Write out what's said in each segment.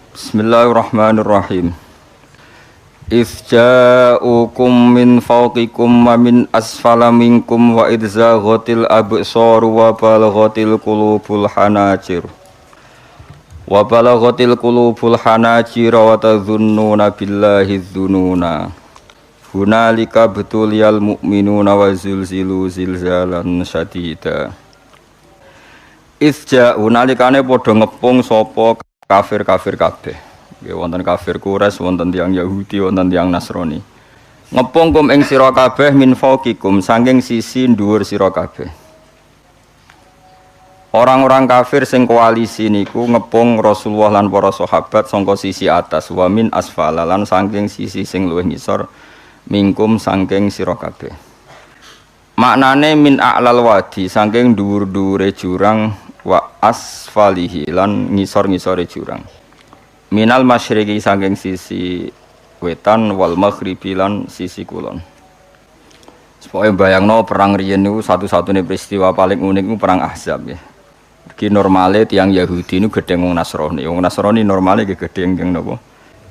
Bismillahirrahmanirrahim. Idz ja'ukum min fawqikum wa min asfala minkum wa idz zaghatil absar wa balaghatil qulubul hanajir wa tadhunnuna billahi dzununa hunalika butuliyal mu'minuna wa zulzilu zilzalan syadida. Idz ja'u nalikane padha ngepung sapa kafir-kafir kabeh. Nggih wonten kafir Quraisy, wonten tiyang Yahudi, wonten tiyang Nasrani. Ngepung kum ing sira kabeh min fawqikum saking sisi dhuwur sira kabeh. Orang-orang kafir sing koalisi niku ngepung Rasulullah lan para sahabat saka sisi atas, wa min asfala lan saking sisi sing luwih ngisor mingkum saking sira kabeh. Maknane min a'lal wadi saking dhuwur-dhuwure jurang wa asfalihi lan ngisor-ngisore jurang. Minal masyriqi saking sisi wetan wal maghribi lan sisi kulon. Supaya bayangno perang riyen niku satu-satunya peristiwa paling unik niku perang Ahzab ya. Iki normale tiyang Yahudi niku gedhe wong Nasrani. Wong Nasrani normale gedhe tiyang napa?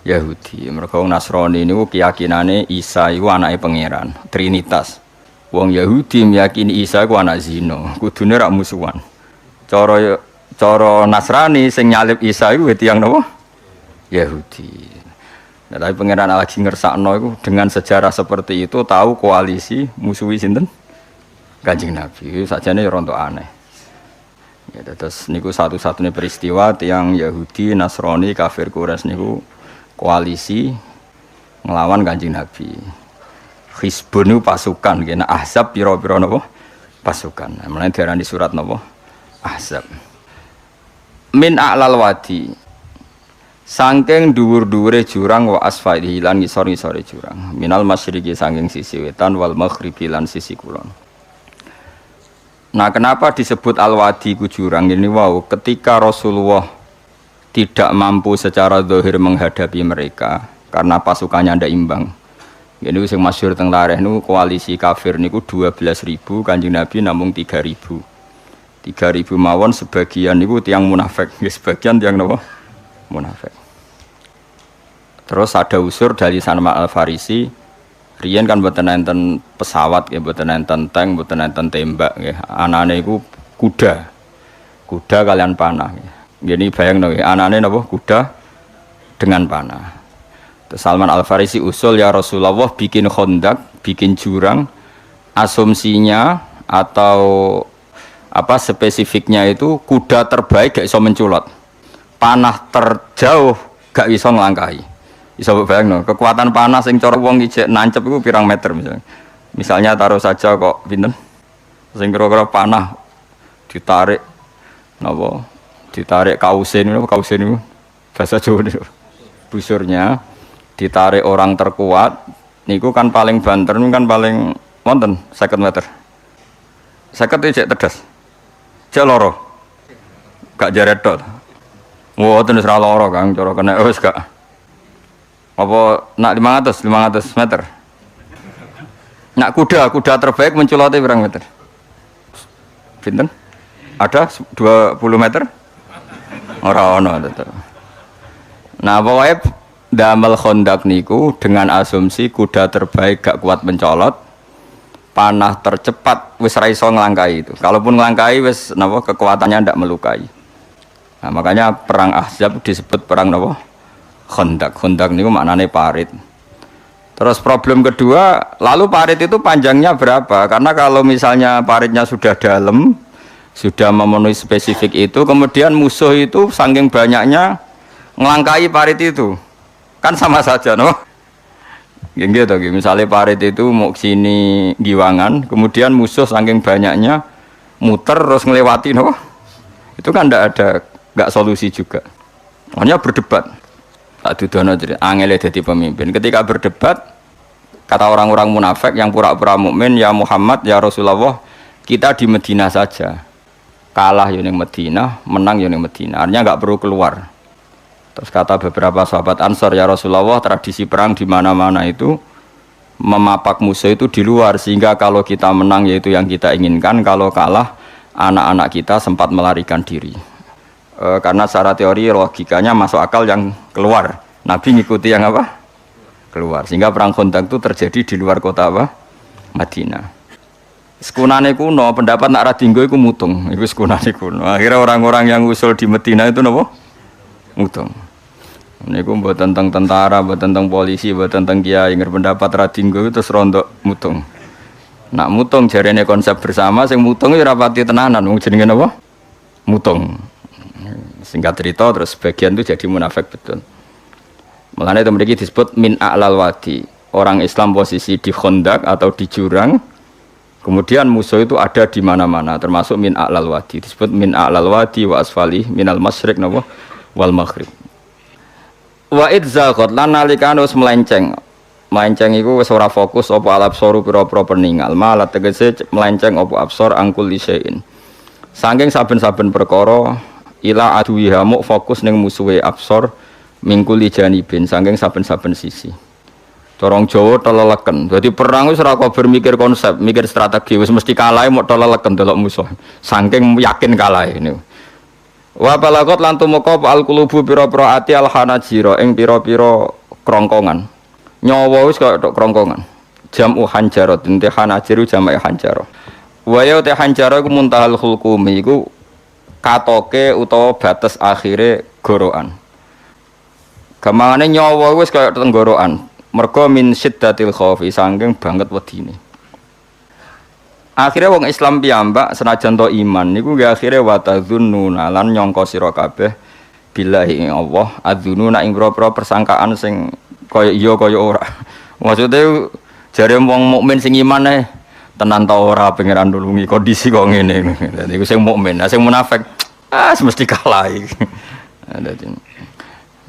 Yahudi. Mergo wong Nasrani niku keyakinane Isa iku anake pangeran, Trinitas. Wong Yahudi meyakini Isa iku anak zina, kudune rak musuhan. Cara Nasrani sing nyalib Isa iku tiyang napa? Yahudi. Nah, tapi pangeran lagi ngersakno iku dengan sejarah seperti itu tahu koalisi musuhi sinten? Kanjeng Nabi. Sakjane ya rontok aneh. Ya terus niku satu-satunya peristiwa tiyang Yahudi, Nasrani, kafir Quraisy niku koalisi nglawan Kanjeng Nabi. Hizbun niku pasukan, kena Ahzab pira-pira napa? Pasukan. Nah, mulane diarani surat napa? Ahzab. Min a'lal wadi. Sangking dhuwur-dhuwure jurang wa asfalihi lan ngisor-ngisore jurang. Minal masyriqi sangking sisi wetan wal maghribi lan sisi kulon. Nah, kenapa disebut al-wadi ku jurang ini? Wow, ketika Rasulullah tidak mampu secara zahir menghadapi mereka karena pasukannya ndak imbang. Ini sing masyhur teng tarikh niku koalisi kafir niku 12.000, Kanjeng Nabi namung 3.000. 3.000 mawon sebagian niku tiyang munafik, sebagian tiyang napa? Munafik. Terus ada unsur dari Salman Al-Farisi, riyen kan mboten enten pesawat nggih, mboten enten tank, mboten enten tembak nggih. Anane iku kuda. Kuda kalian panah nggih. Ngene bayangno nggih, anane napa? Kuda dengan panah. Terus Salman Al-Farisi usul, ya Rasulullah bikin khandak, bikin jurang, asumsinya atau apa spesifiknya itu kuda terbaik gak iso menculot. Panah terjauh gak iso nglangkahi. Iso bayangno, kekuatan panah sing cara wong ijek nancep iku pirang meter misalnya. Misalnya taruh saja kok pinten? Sing kira-kira panah ditarik napa? Ditarik kausin niku bahasa Jawa niku. Busurnya ditarik orang terkuat niku kan paling banter niku kan paling wonten 50 meter. 50 ijek tedas. Jek loro. Gak jaret tok. Mboten wis ra lara Kang, cara kena wis gak. Apa nak 500 meter. Nak kuda terbaik menculote pirang meter? Pinten? Ada 20 meter? Ora ono tetep. Nah, pokoke damel khandak niku dengan asumsi kuda terbaik gak kuat mencolot, panah tercepat wis ra iso nglangkai itu. Kalaupun nglangkai wis napa kekuatannya ndak melukai. Nah, makanya perang Ahzab disebut perang napa? Khandak. Khandak niku maknane parit. Terus problem kedua, lalu parit itu panjangnya berapa? Karena kalau misalnya paritnya sudah dalam, sudah memenuhi spesifik itu, kemudian musuh itu saking banyaknya ngelangkai parit itu. Kan sama saja, no? Gitu, misalnya parit itu mau sini giwangan, kemudian musuh saking banyaknya muter terus ngelewati, no? Itu kan nggak solusi juga. Makanya berdebat. Tak dudono jadi angel jadi pemimpin. Ketika berdebat, kata orang-orang munafik yang pura-pura mukmin, ya Muhammad, ya Rasulullah, kita di Medina saja. Kalah yang Medina, menang yang Medina. Artinya nggak perlu keluar. Terus kata beberapa sahabat Ansor, ya Rasulullah, tradisi perang di mana-mana itu memapak musuh itu di luar, sehingga kalau kita menang yaitu yang kita inginkan, kalau kalah anak-anak kita sempat melarikan diri. Karena secara teori logikanya masuk akal yang keluar. Nabi ngikuti yang apa? Keluar. Sehingga perang Khandaq itu terjadi di luar kota apa? Madinah. Sekunane kuno, pendapat nak radinggo iku mutung. Iku sekunane kuno. Akhirnya orang-orang yang usul di Madinah itu napa? Mutung. Niku mboten tentang tentara, mboten tentang polisi, mboten tentang kiai, pendapat radinggo itu terus rontok mutung. Nak mutung jarene konsep bersama, sing mutung ya rapati tenanan, wong jenenge napa? Mutung. Singkat cerita terus sebagian itu jadi munafik betul. Mulane itu mriki disebut min a'lal wadi. Orang Islam posisi di Khandaq atau di jurang. Kemudian musuh itu ada di mana-mana termasuk min a'lal wadi. Disebut min a'lal wadi wa asfali minal masyriq napa wal maghrib. Wa idzaqat lan nalikane wis melenceng. Melenceng iku wis ora fokus apa alab soru pira-pira peninggal. Malah tegese melenceng apa absor angkul lisein. Saking saben-saben perkara ila aduwiha mu fokus ning musuhe absor mingkul janibin saking saben-saben sisi. Corong Jawa teleleken. Dadi perang wis ora kok mikir konsep, mikir strategi wis mesti kalah mok teleleken delok musuh. Saking yakin kalah niku. Wa balagot lan tumeka al qulubu pira-pira ati al hanajira ing pira-pira krongkongan. Nyawa wis kaya tok krongkongan. Jamu hanjarah dente hanajiru jamak hanjarah. Wa ya te hanjarah iku muntahal khulqumi iku katoke utawa batas akhire gorokan. Gamangane nyawa wis kaya tenggorokan. Mergo min syiddatil khaufi saking banget wedine. Akhire wong Islam piyambak senajan to iman niku nggih akhire wa tadzunnuna lan nyangka sira kabeh billahi Allah adzununa ing propro persangkaan sing kaya iya kaya ora. Maksude jare wong mukmin sing iman tenan ta ora pangeran nulungi kondisi kok ngene. Dadi iku sing mukmin, sing munafik mesti kalah iki.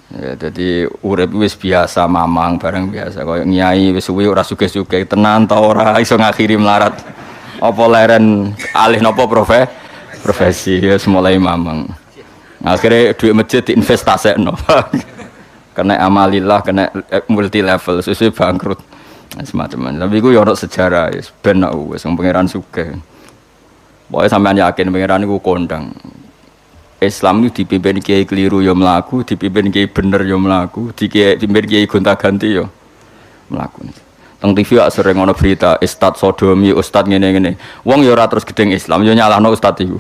Jadi urip wis biasa mamang bareng biasa kaya nyai wis suwi ora sugih-sugih tenan ta ora iso ngakhiri melarat apa leren alih napa profesi ya mulai mamang akhirnya duit masjid diinvestasekno kena amalillah kena multi level sesuai bangkrut semacam tapi iku ya ono sejarah wis ben wis pangeran sugih pokoke sampean yakin pangeran iku kondang Islam itu dipimpin kiai keliru ya mlaku, dipimpin kiai bener ya mlaku, dipimpin kiai gonta-ganti ya mlaku. Teng TV ak sering ana berita ustad sodomi, ustad ngene-ngene. Wong ya ora terus gedeng Islam, ya nyalahno ustad iku.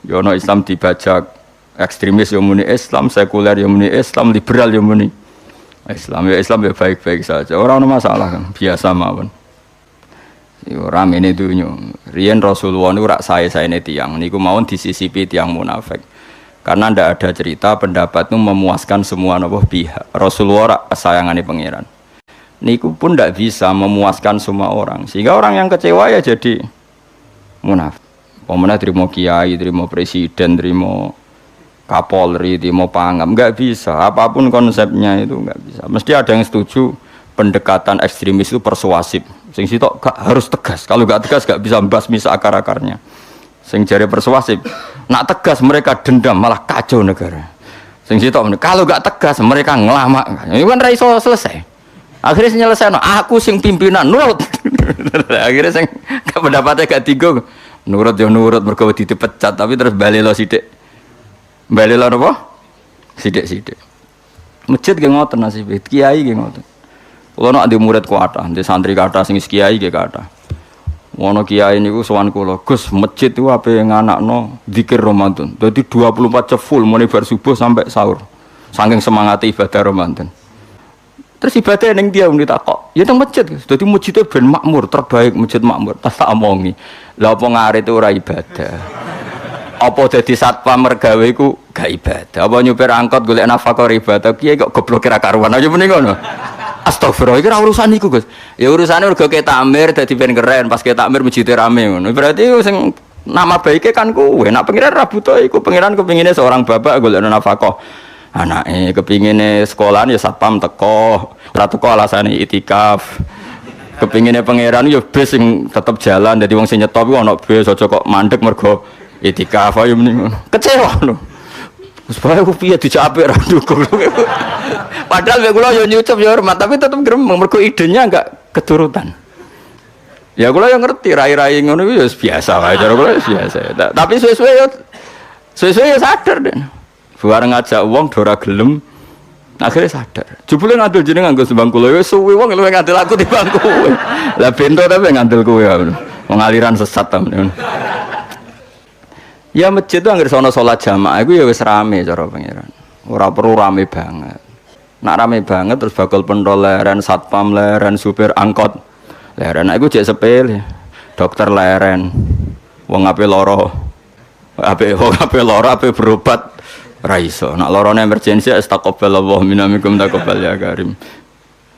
Ya ana Islam dibajak, ekstremis ya muni Islam, sekuler ya muni Islam, liberal ya muni Islam. Ya Islam ya baik-baik saja. Ora ana masalah kan, biasa mawon. Yo ramene dunyo. Riyen Rasulullah niku rak sae-saene tiyang niku mawon disisipi tiyang munafik. Karena ndak ada cerita pendapat itu memuaskan semua napa pihak. Rasulullah kesayangane pangeran. Niku pun ndak bisa memuaskan semua orang. Sehingga orang yang kecewa ya jadi munafik. Pemenang terima kiai, terima presiden, terima kapolri, terima pangam, enggak bisa. Apapun konsepnya itu enggak bisa. Mesti ada yang setuju pendekatan ekstremis itu persuasif. Sing sitok harus tegas. Kalau enggak tegas enggak bisa membasmi akar-akarnya. Sing jare persuasif, nak tegas mereka dendam malah kacau negara. Sing sitok kalau enggak tegas mereka ngelamak. Itu kan ra iso selesai. Akhirnya nyelesaino aku sing pimpinan nurut. Akhirnya sing pendapatnya gak tigo. Nurut ya nurut mergo dipecat tapi terus balelo sithik. Balelo napa? Sithik-sithik. Masjid ge ngoten nasibe, kiai ge ngoten. Kulo nek di murid kuatah, di santri kathah sing kiai ge kathah. Ono kiai niku sowan kula, Gus, masjid itu ape nganakno zikir Ramadan. Dadi 24 jam full mulai bar subuh sampai sahur. Saking semangat ibadah Ramadan. Terus ibadah ning dia ditakok, ya teng masjid. Dadi masjidnya ben makmur, terbaik masjid makmur. Tas tak omongi. Lah apa ngarit ora ibadah. Apa dadi satpam mergawe iku gak ibadah. Apa nyupir angkot golek nafkah ibadah. Kiai kok goblok kira karuan aja mending ngono. Astagfirullah, iki ora urusan iku, Gus. Ya urusane mergo ketakmir dadi ben keren, pas ketakmir masjid rame ngono. Berarti sing nama baike kan kowe. Nek pengiran ra butuh iku, pengiran kepingine seorang bapak golek nafkah. Anake kepingine sekolahan ya satpam teko, ora teko alasane itikaf. Kepingine pangeran ya bis sing tetep jalan, dadi wong sing nyetop iku ana bis aja kok mandek mergo itikaf ayo mending ngono. Kecewa lho. Wis bae ku piye dicapik ra dukung. Padahal mek kula yo nyucup yo hormat tapi tetep gremeng mergo idenya enggak keturutan. Ya kula yo ngerti rai-rai ngono iku yo biasa wae cara kula biasa. Tapi suwe-suwe yo sadar den. Bareng ngajak wong ora gelem. Akhirnya sadar. Jebule ngandel jenengan nganggo sembang kula wis suwi wong luwih ngandel aku timbang kowe. Lah bento tapi ngandel kowe. Wong aliran sesat ta. Ya masjid itu anggere sono salat jamaah iku ya wis rame cara pangeran. Ora perlu rame banget. Nak rame banget terus bakal pentol leren, satpam leren, supir angkot leren. Nah iku jek sepele. Dokter leren. Wong ape lara. Ape lara ape berobat. Raiso, nak lorone emergensi astagfirullah minamikum taqabbal ya karim.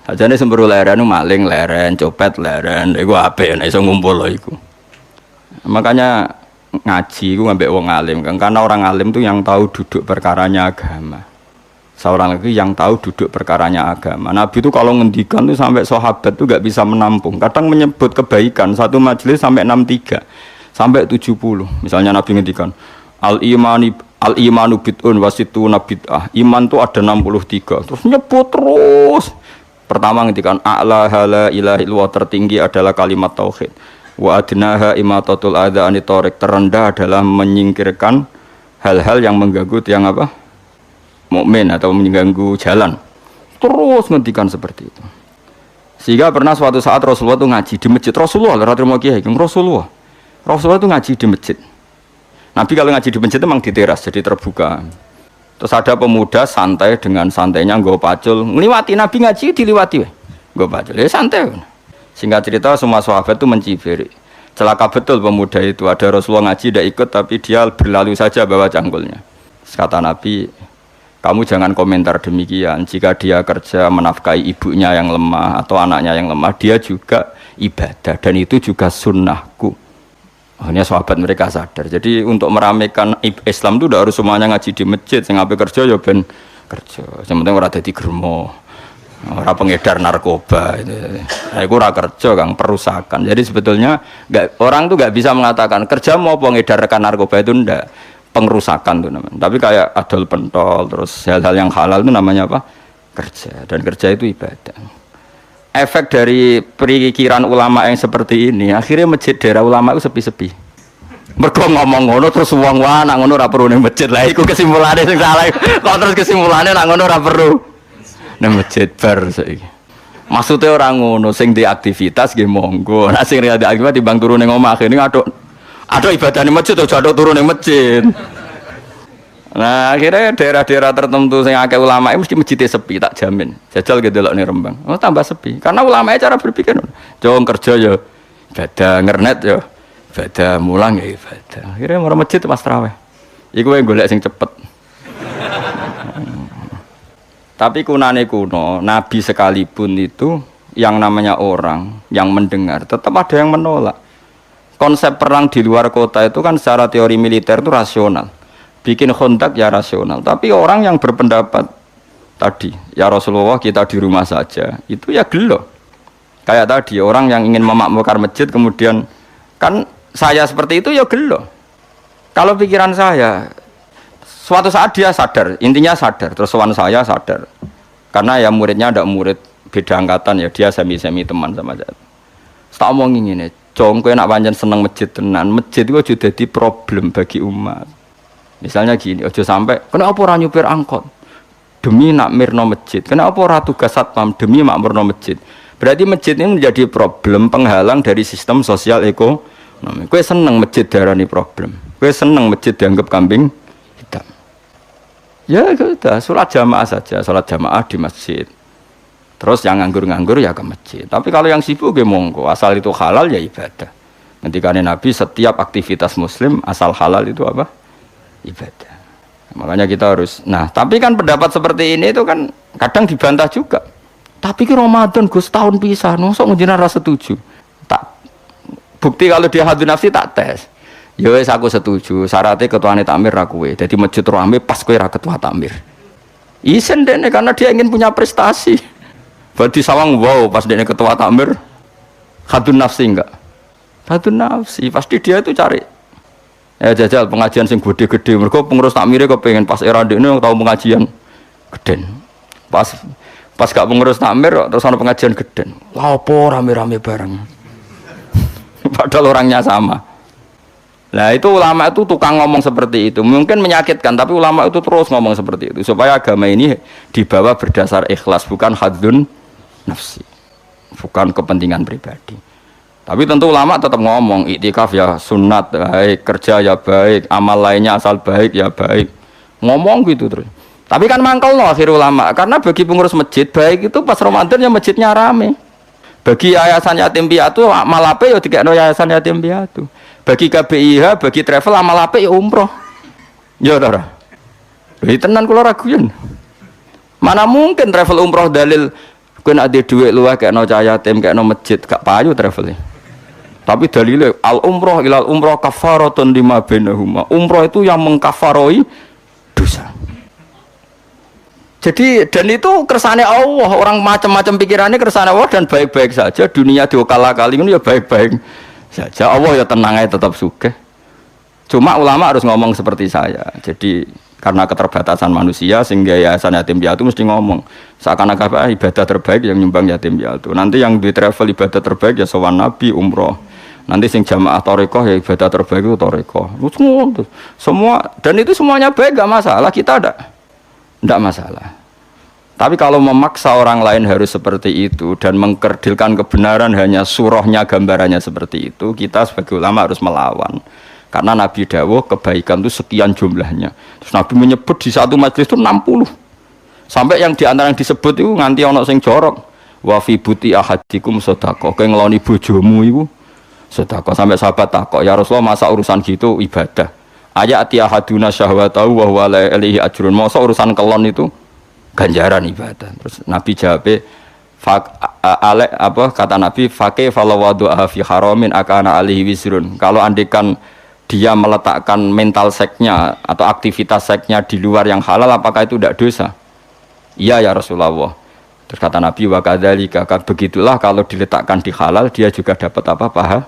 Ajane semburu leren maling leren, copet leren, iku apik nek iso ngumpul lho iku. Makanya ngaji iku ngambek wong alim kan, karena orang alim tuh yang tahu duduk perkaranya agama. Seorang lagi yang tahu duduk perkaranya agama. Nabi itu kalau ngendikan tuh sampai sahabat tuh gak bisa menampung. Kadang menyebut kebaikan satu majelis sampai 63 sampai 70. Misalnya Nabi ngendikan Al-imanu bid'un wasituna bid'ah. Iman tuh ada 63. Terus nyebut terus. Pertama ngendikan a'laha la ilaha illallah, tertinggi adalah kalimat tauhid. Wa adnaha imatatul adza anit thariq, terendah adalah menyingkirkan hal-hal yang mengganggu yang apa? Mukmin atau mengganggu jalan. Terus ngendikan seperti itu. Sehingga pernah suatu saat Rasulullah itu ngaji di masjid. Rasulullah itu ngaji di masjid. Nabi kalau ngaji di masjid itu memang di teras, jadi terbuka. Terus ada pemuda santai dengan santainya nggo pacul, ngliwati Nabi ngaji diliwati, nggo pacul. Ya santai. Singkat cerita semua sahabat itu mencibir. Celaka betul pemuda itu, ada Rasulullah ngaji tidak ikut tapi dia berlalu saja bawa cangkulnya. Kata Nabi, kamu jangan komentar demikian. Jika dia kerja menafkahi ibunya yang lemah atau anaknya yang lemah, dia juga ibadah dan itu juga sunnahku. Hanya sahabat mereka sadar. Jadi untuk meramaikan Islam itu tidak harus semuanya ngaji di masjid. Sing ape kerja ya ben kerja. Yang penting ora dadi germo. Ora pengedar narkoba itu. Nah, itu ora kerja Kang, perusakan. Jadi sebetulnya orang tuh enggak bisa mengatakan kerja mau pengedar narkoba itu ndak. Pengerusakan tuh namanya. Tapi kayak adol pentol terus hal-hal yang halal itu namanya apa? Kerja. Dan kerja itu ibadah. Efek dari perikiran ulama yang seperti ini, akhirnya masjid daerah ulama itu sepi-sepi. Mergo ngomong ngono terus wong wae nak ngono ora perlu ning masjid. Lah iku kesimpulannya sing salah. Kok terus kesimpulannya nak ngono ora perlu ning masjid bar saiki. Maksudnya orang ngono sing di aktivitas nggih monggo. Nek sing ada aktivitas timbang turu ning omah akhirnya aduk ibadah ning masjid aja aduk turu ning masjid. Nah akhirnya daerah-daerah tertentu yang akeh ulama mesti masjidnya sepi, tak jamin. Jajal gitu loh nih Rembang, tambah sepi. Karena ulama cara berpikir, jong kerja ya, ibadah ngernet ya, ibadah mulang ya ibadah. Akhirnya orang masjid pas tarawih. Iku yang golek sing cepet. Tapi kunane kuno, Nabi sekalipun itu yang namanya orang yang mendengar, tetap ada yang menolak. Konsep perang di luar kota itu kan secara teori militer itu rasional. Bikin kontak ya rasional, tapi orang yang berpendapat tadi, ya Rasulullah kita di rumah saja, itu ya gelo. Kayak tadi orang yang ingin memakmurkan masjid kemudian kan saya seperti itu ya gelo. Kalau pikiran saya, suatu saat dia sadar, intinya sadar, terus sowan saya sadar, karena ya muridnya ada murid beda angkatan ya dia semi teman sama saya. Tak omong ini, cong kowe nak pancen seneng masjid tenan, masjid itu sudah jadi problem bagi umat. Misalnya gini, ojo sampai, kenapa orang nyupir angkot demi nak mirno masjid, kenapa orang tugas satpam demi makmurno masjid. Berarti masjid ini menjadi problem penghalang dari sistem sosial ekonomi. Kowe seneng masjid darani problem, kowe seneng masjid dianggap kambing hitam. Ya sudah, sholat jamaah saja, sholat jamaah di masjid. Terus yang nganggur-nganggur ya ke masjid. Tapi kalau yang sibuk ya monggo, asal itu halal ya ibadah. Ketika Nabi setiap aktivitas muslim asal halal itu apa? Ibadah. Makanya kita harus. Nah, tapi kan pendapat seperti ini itu kan kadang dibantah juga. Tapi ki Ramadan Gus tahun pisah, nosok njenengan ra setuju. Tak bukti kalau dia hadun nafsi tak tes. Ya wis aku setuju, syaratnya ketuane takmir ra kowe. Dadi masjid rame pas kowe ra ketua takmir. Isen dene karena dia ingin punya prestasi. Berarti sawang wow pas dene ketua takmir hadun nafsi enggak? Hadun nafsi, pasti dia itu cari ya jajal pengajian sing gede-gede. Mergo pengurus takmire kepengin pas era ndekne tau pengajian geden. Pas gak pengurus takmir terus ana pengajian geden. Lah opo rame-rame bareng. Padahal orangnya sama. Nah itu ulama itu tukang ngomong seperti itu. Mungkin menyakitkan, tapi ulama itu terus ngomong seperti itu supaya agama ini dibawa berdasar ikhlas, bukan hadzun nafsi, bukan kepentingan pribadi. Tapi tentu ulama tetap ngomong iktikaf ya sunat baik, kerja ya baik, amal lainnya asal baik ya baik. Ngomong gitu terus. Tapi kan mangkel no akhir ulama, karena bagi pengurus masjid baik itu pas Ramadan ya masjidnya rame. Bagi yayasan yatim piatu amal ape ya dikekno yayasan yatim piatu. Bagi KBIH, bagi travel amal ape ya umroh. Ya ora. Iki tenan kula raguyan. Mana mungkin travel umroh dalil kowe nek ade dhuwit luwih kekno cah yatim, kekno masjid, gak payu travel. Tapi dalile al umroh ilal umroh kafaratun lima bainahuma. Umroh itu yang mengkafaroi dosa. Jadi dan itu kersane Allah, orang macam-macam pikirannya kersane Allah dan baik-baik saja. Dunia diokal-akali itu ya baik-baik saja. Allah ya tenang aja tetap sugih. Cuma ulama harus ngomong seperti saya. Jadi karena keterbatasan manusia sehingga yayasan yatim piatu mesti ngomong seakan-akan ibadah terbaik yang nyumbang yatim piatu. Nanti yang di travel ibadah terbaik ya sowan nabi umroh. Nanti sing jamaah thariqah ya ibadah terbaik itu thariqah. Semua dan itu semuanya baik gak masalah, kita tidak masalah. Tapi kalau memaksa orang lain harus seperti itu dan mengkerdilkan kebenaran hanya surahnya, gambarannya seperti itu, kita sebagai ulama harus melawan. Karena Nabi dawuh kebaikan itu sekian jumlahnya. Terus Nabi menyebut di satu majelis itu 60. Sampai yang diantara yang disebut itu nganti ana sing jorok. Wa fi buti ahadikum sedekah. Kowe ngeloni bojomu iku sedekah. Sampai sahabat takok, "Ya Rasulullah, masa urusan gitu ibadah?" Ayati ahaduna syahwatahu wa huwa la ilaihi ajrun. Masa urusan kelon itu ganjaran ibadah. Terus Nabi jawab, kata Nabi, "Faqih falawadu'a fi haramin akana alihi wizrun." Kalau andikan dia meletakkan mental seksnya atau aktivitas seksnya di luar yang halal, apakah itu tidak dosa? Iya ya Rasulullah. Terus kata Nabi, wa kadzalika, begitulah kalau diletakkan di halal dia juga dapat apa paha.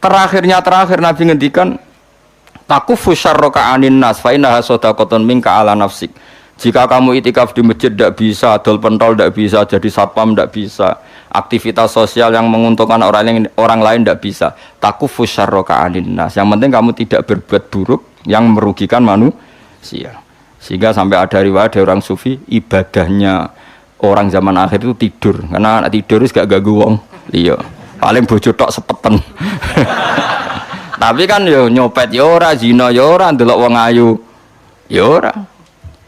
Terakhir Nabi ngendikan takufu syarraka anin nas fa innaha shadaqatun minka ala nafsik. Jika kamu itikaf di masjid tidak bisa, dol pentol tidak bisa, jadi satpam tidak bisa, aktivitas sosial yang menguntungkan orang lain tidak bisa. Takufu syarraka anin nas. Yang penting kamu tidak berbuat buruk yang merugikan manusia. Sehingga sampai ada riwayat dari orang sufi, ibadahnya orang zaman akhir itu tidur. Karena anak tidur itu gak ganggu wong. Iya. Paling bojo tok sepeten. Tapi kan yo nyopet yo ora, zina yo ora, ndelok wong ayu yo ora.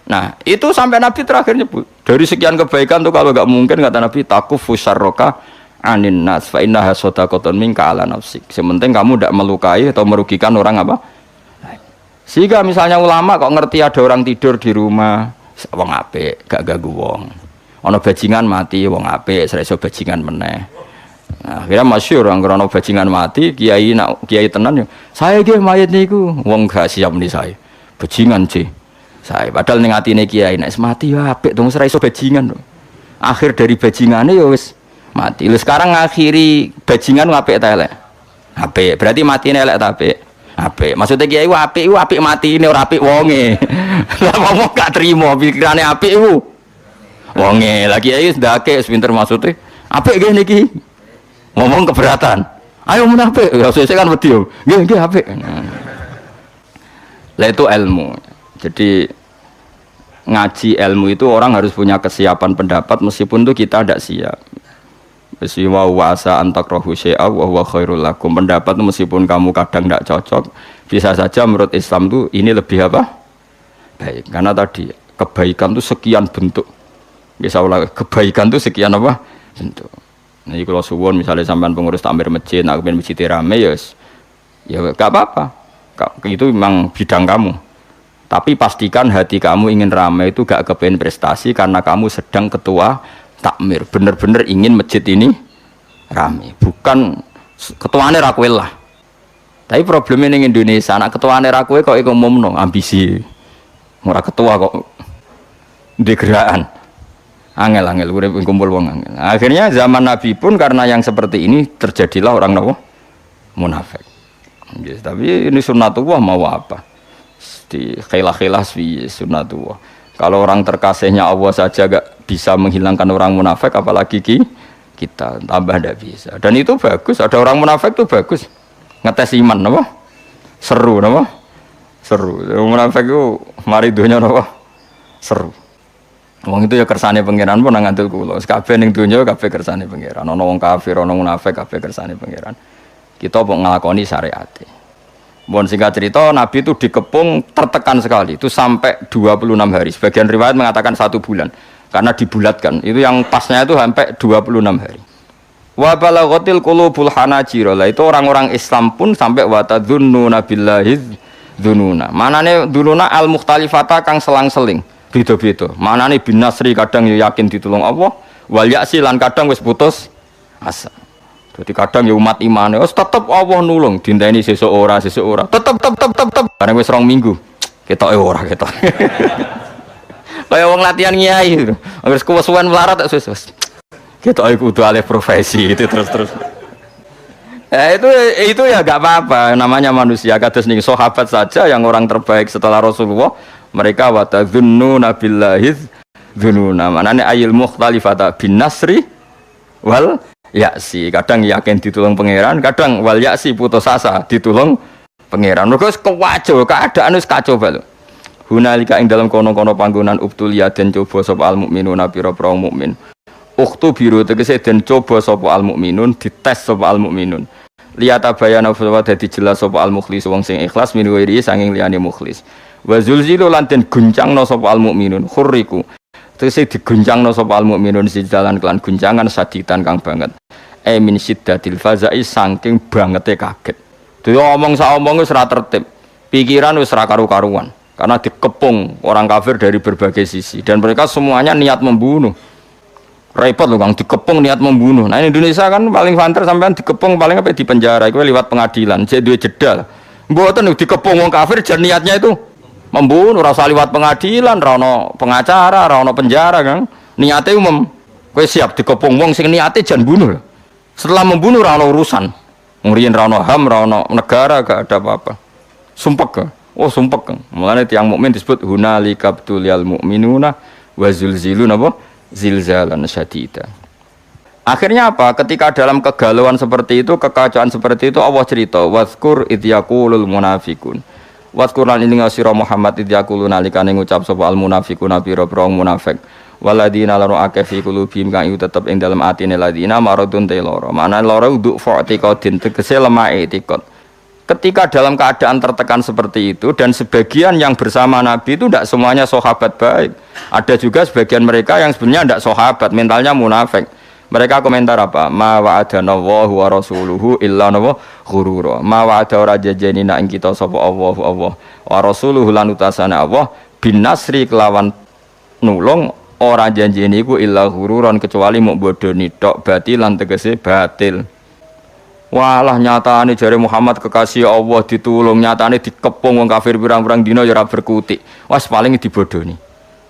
Nah, itu sampai Nabi terakhir nyebut. Dari sekian kebaikan tuh kalau enggak mungkin kata Nabi takufu syarraka anin nas fa innaha shadaqatun minka ala nafsik. Sementing kamu tidak melukai atau merugikan orang apa? Sehingga misalnya ulama kok ngerti ada orang tidur di rumah, wong apik, gak ganggu wong. Ana bajingan mati, wong apik, iso bajingan meneh. Nah, akhirnya masyhur orang krono bajingan mati, kiai tenan yo. Saya nggih mayit niku, wong gak siap ni saya. Bajingan sih. Saya padahal ning atine kiai nek mati ya apik dong ora iso bajingan. Akhir dari bajingane ya wis mati. Lha sekarang ngakhiri bajingan apik ta elek? Apik. Berarti matine elek ta apik? Apik. Maksudnya kiai ku apik mati ini ora apik wonge. Lah wong gak trimo pikirane apik iku. Wonge lagi kiai wis ndake pinter maksudnya. Apik nggih niki. Ngomong keberatan. Ayo menapik. Ya sesuk kan wedi yo. Nggih apik. Lah itu ilmu. Jadi ngaji ilmu itu orang harus punya kesiapan pendapat meskipun itu kita tidak siap. Wa wasa antakrahu syai'a wa huwa khairul lakum. Pendapat itu meskipun kamu kadang tidak cocok, bisa saja menurut Islam itu ini lebih apa? Baik. Karena tadi kebaikan itu sekian bentuk. Bisa ulang kebaikan itu sekian apa? Bentuk. Nah, kalau suwon misalnya sampean pengurus takmir masjid, nak pengen masjid rame ya gak apa-apa. Itu memang bidang kamu. Tapi pastikan hati kamu ingin ramai itu gak kepengen prestasi karena kamu sedang ketua takmir. Bener-bener ingin masjid ini ramai. Bukan ketuanya rakwel lah. Tapi problemnya di Indonesia, anak ketuanya rakwel kok ngomong ambisi. Ora ketua kok di gerakan. Angel urip kumpul wong angel. Akhirnya zaman Nabi pun karena yang seperti ini terjadilah orang munafik. Yes, tapi ini sunnatullah mau apa? Di khilah-khilah sunnatullah. Kalau orang terkasihnya Allah saja gak bisa menghilangkan orang munafik, apalagi kita tambah tidak bisa. Dan itu bagus. Ada orang munafik itu bagus. Ngetes iman, apa? seru napa? Seru. Munafik iku mari donya napa? Seru. Wong itu ya kersane pangeran pun nang ngandel kula. Kabeh ning donya kabeh kersane pangeran. Ana wong kafir, ana munafik kabeh kersane pangeran. Kita kok nglakoni syariate. Mohon singkat cerita, Nabi itu dikepung tertekan sekali. Itu sampai 26 hari. Sebagian riwayat mengatakan 1 bulan. Karena dibulatkan. Itu yang pasnya itu sampai 26 hari. Wa balaghatil qulubul hanajir. Lah itu orang-orang Islam pun sampai wa tadzunnuna billahi dzununa. Manane dzununa al-mukhtalifata kang selang-seling. Beda-beda. Manane bin nasri kadang yakin ditulung Allah, wal ya'si lan kadang wis putus asa. Jadi kadang ya umat imane wis tetep Allah nulung, dinteni sesuk ora. Tetep. Bareng wis 2 minggu. Ketoke ora ketok. Kaya wong latihan kiai gitu. Wis kuwesuan melarat wis. Ketoke kudu alih profesi itu terus. Itu ya enggak apa-apa, namanya manusia. Kados ning sahabat saja yang orang terbaik setelah Rasulullah, mereka wa tadzunnuna billahi dzununa. Manane ayil mukhtalifata bin nasri wal ya'si. Kadang yakin ditulung pangeran, kadang wal ya'si putus asa ditulung pangeran. Mergo wis kewajo, keadaan wis kacau bae. Hunalika ing dalam kono-kono panggonan ubtuliya den coba sapa al mukminuna pira-pira mukmin. Ukhtu biru tegese den coba sapa al mukminun, dites sapa al mukminun. Liyata bayana wa dadi jelas sapa al mukhlis wong sing ikhlas min wiri sanging liyane mukhlis. Wa zulzilu lan den guncangna sapa al mukminun khurriku. Tegese diguncangna sapa al mukminun sidalan kelan guncangan saditan kang banget. Min siddatil fazai saking bangete kaget. Dhewe omong sak omong wis ora tertib. Pikiran wis ora karu-karuan karena dikepung orang kafir dari berbagai sisi dan mereka semuanya niat membunuh. Repot loh Kang, dikepung niat membunuh. Nah, Indonesia kan paling banter sampean dikepung paling apa di penjara, itu lewat pengadilan. Jadi duwe jeda. Mboten dikepung wong kafir jan niatnya itu membunuh, rasa lewat pengadilan, ra ono pengacara, ra ono penjara Kang. Niate umum. Kowe siap dikepung wong sing niate jan bunuh. Setelah membunuh ra ono urusan. Ngriyen ra ono HAM, ra ono negara, gak ada apa-apa. Sumpek Kang. Oh, sumpek Kang. Mulane tiyang mukmin disebut hunalika btuliyal mu'minuna wa zulzilun apa? Zilzalan syadida. Akhirnya apa? Ketika dalam kegalauan seperti itu, kekacauan seperti itu, Allah cerita, wazkur idh yaqulul munafiqun. Wazkur lan ing sira Muhammad idh yaqulun nalikane ngucap sapa al munafiquna pira-pira munafik. Waladina laru akeh fi qulubihim kang iku tetep ing dalem atine ladina maradun te lara. Mana lara uduk fa'tiqadin tegese lemah etikad. Ketika dalam keadaan tertekan seperti itu dan sebagian yang bersama Nabi itu tidak semuanya sahabat baik. Ada juga sebagian mereka yang sebenarnya tidak sahabat, mentalnya munafik. Mereka komentar apa? Ma wa'adanallahu wa rasuluhu illa ghurura. Ma wa'ada ora janjeni nak ing kita sapa Allah wa rasuluhu lan utasane Allah bin nasri kelawan nulung ora janjeni iku illa ghururan kecuali muk bodoni tok batilan tegese batil. Walah nyatane jare Muhammad kekasih Allah ditulung, nyatane dikepung wong kafir pirang-pirang dina ya ora berkutik. Wes paling dibodoni.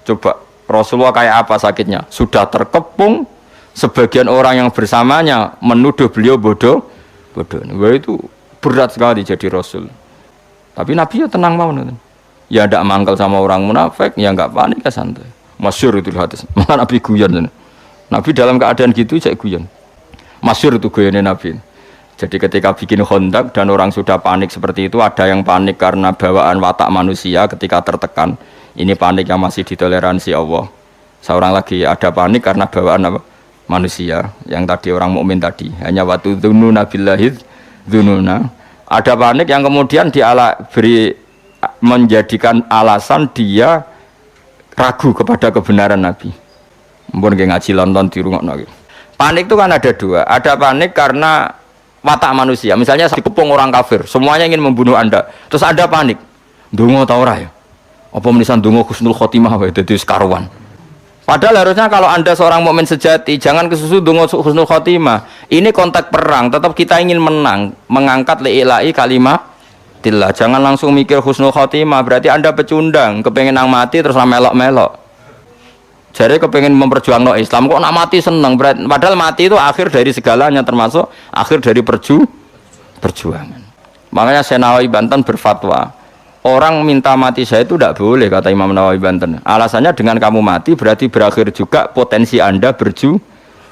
Coba Rasulullah kayak apa sakitnya? Sudah terkepung, sebagian orang yang bersamanya menuduh beliau bodoh. Wah itu berat sekali jadi Rasul. Tapi Nabi ya tenang mawon. Ya ndak mangkel sama orang munafik, ya enggak panik, ya santai. Masyhur itu hadis. Malah Nabi guyon. Nabi dalam keadaan gitu saya guyon. Masyhur itu guyonnya Nabi. Jadi ketika bikin Khandaq dan orang sudah panik seperti itu, ada yang panik karena bawaan watak manusia ketika tertekan. Ini panik yang masih ditoleransi Allah. Seorang lagi ada panik karena bawaan apa? Manusia yang tadi orang mukmin tadi. Hanya watu dzununa billahi dzununa. Ada panik yang kemudian menjadikan alasan dia ragu kepada kebenaran Nabi. Mumpun ngaji London di rumah. Panik itu kan ada dua. Ada panik karena watak manusia, misalnya dikepung orang kafir, semuanya ingin membunuh Anda, terus Anda panik, ndonga ta ora ya? Apa menisan ndonga husnul khotimah wae dadi karuan. Padahal harusnya kalau Anda seorang mukmin sejati, jangan kesusu ndonga husnul khotimah. Ini konteks perang, tetap kita ingin menang, mengangkat li'ilai kalimatillah. Jangan langsung mikir husnul khotimah, berarti Anda pecundang, kepengen nang mati terus melok-melok. Jadi kepengen memperjuangkan Islam kok nak mati seneng, padahal mati itu akhir dari segalanya, termasuk akhir dari perjuangan. Makanya Syekh Nawawi Banten berfatwa, orang minta mati saya itu tidak boleh, kata Imam Nawawi Banten. Alasannya dengan kamu mati berarti berakhir juga potensi Anda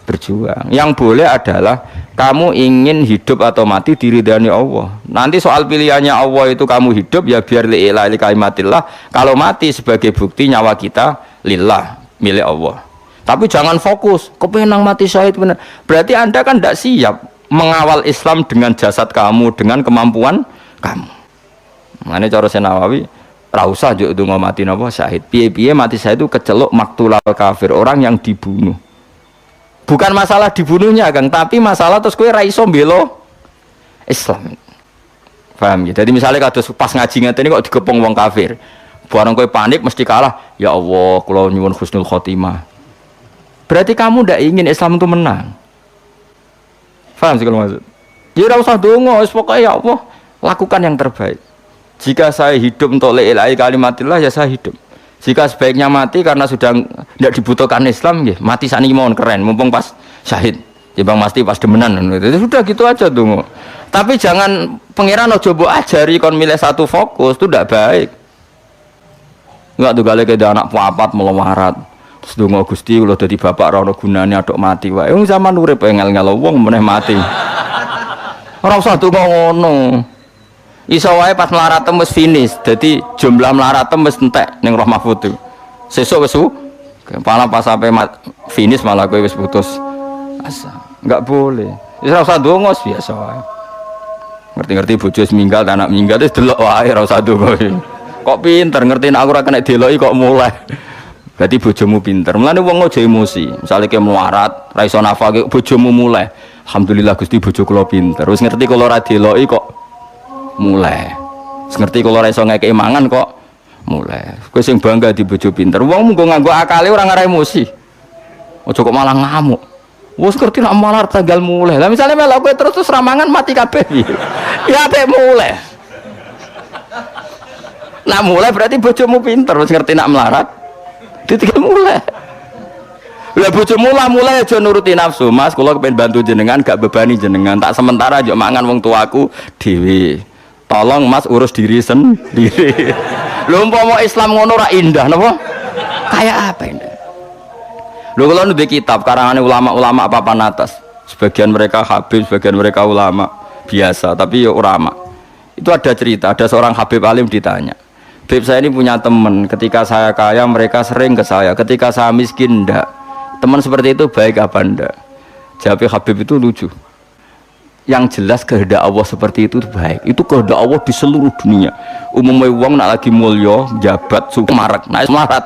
berjuang. Yang boleh adalah kamu ingin hidup atau mati diridani Allah. Nanti soal pilihannya Allah itu kamu hidup ya biar li'ilah kalimatillah. Kalau mati sebagai bukti nyawa kita lillah, milik Allah. Tapi jangan fokus, kepengen mati syahid benar. Berarti Anda kan tidak siap mengawal Islam dengan jasad kamu, dengan kemampuan kamu. Makanya cara Nawawi, ra usah njuk ndonga mati napa syahid. Piye-piye mati syahid itu keceluk maktulal kafir, orang yang dibunuh. Bukan masalah dibunuhnya, Kang, tapi masalah terus kowe ra iso mbelo Islam. Paham ya? Jadi misalnya kados pas ngaji ngene kok digepung wong kafir. Barang kowe panik mesti kalah. Ya Allah, kula nyuwun husnul khotimah. Berarti kamu ndak ingin Islam itu menang. Paham sih kalau maksud? Ya ora usah donga, wis pokoke ya Allah, lakukan yang terbaik. Jika saya hidup untuk la ilaha kalimatillah ya saya hidup. Jika sebaiknya mati karena sudah tidak dibutuhkan Islam, ya mati sakniki mawon keren, mumpung pas syahid. Ya Bang mesti pas demenan. Itu sudah gitu aja donga. Tapi jangan pangeran ojo mbok ajari kon milih satu fokus, itu tidak baik. Enggak tuh gale ke anak papat melawarat. Terus donga Gusti kula dadi bapak ora ono gunane atok mati wae. Wong zaman urip ngel-ngel wong meneh mati. Ora usah donga ngono. Iso wae pas mlaratem wis finish. Dadi jumlah mlaratem wis entek ning Roh Mahfud itu. Sesuk wis kepala pas sampai finish malah kowe wis putus asa. Enggak boleh. Wis ora usah donga biasa wae. Ngerti-ngerti bojo minggal anak minggal wis delok wae ora usah donga. Kok pinter ngerti nek aku ora kena deloki kok mulai. Berarti bojomu pinter. Mulane wong aja emosi. Misale ke melarat, ra iso nafal bojomu mulai. Alhamdulillah Gusti bojo kula pinter. Wis ngerti kula ora deloki kok mulai. Wis ngerti kula ora iso ngekeki mangan kok mulai. Kowe sing bangga di bojo pinter. Wong mung nganggo akale ora ngare emosi. Aja kok malah ngamuk. Wis ngerti nek malar tanggal mulai. Lah misale melok kowe terus ra mangan mati kabeh. Ya apik mulai. Nak mulai berarti bojomu pinter. Wis ngerti nak melarat. Ditinggal mulai. Lah bojomu mulai aja nuruti nafsu. Mas, kula kepengin bantu jenengan gak bebani jenengan. Tak sementara aja mangan wong tuaku dhewe. Tolong Mas urus diri sendiri. Lho umpama Islam ngono ora indah napa? Kayak apa ini? Lho kula nulis kitab karangane ulama-ulama papan atas. Sebagian mereka habib, sebagian mereka ulama biasa, tapi ya ulama. Itu ada cerita, ada seorang habib alim ditanya. Beb saya ini punya teman, ketika saya kaya mereka sering ke saya, ketika saya miskin enggak. Teman seperti itu baik apa enggak? Jawab Habib itu lucu. Yang jelas kehendak Allah seperti itu baik. Itu kehendak Allah di seluruh dunia. Umumnya wong nak lagi mulya, jabat, suka marak, naik melarat,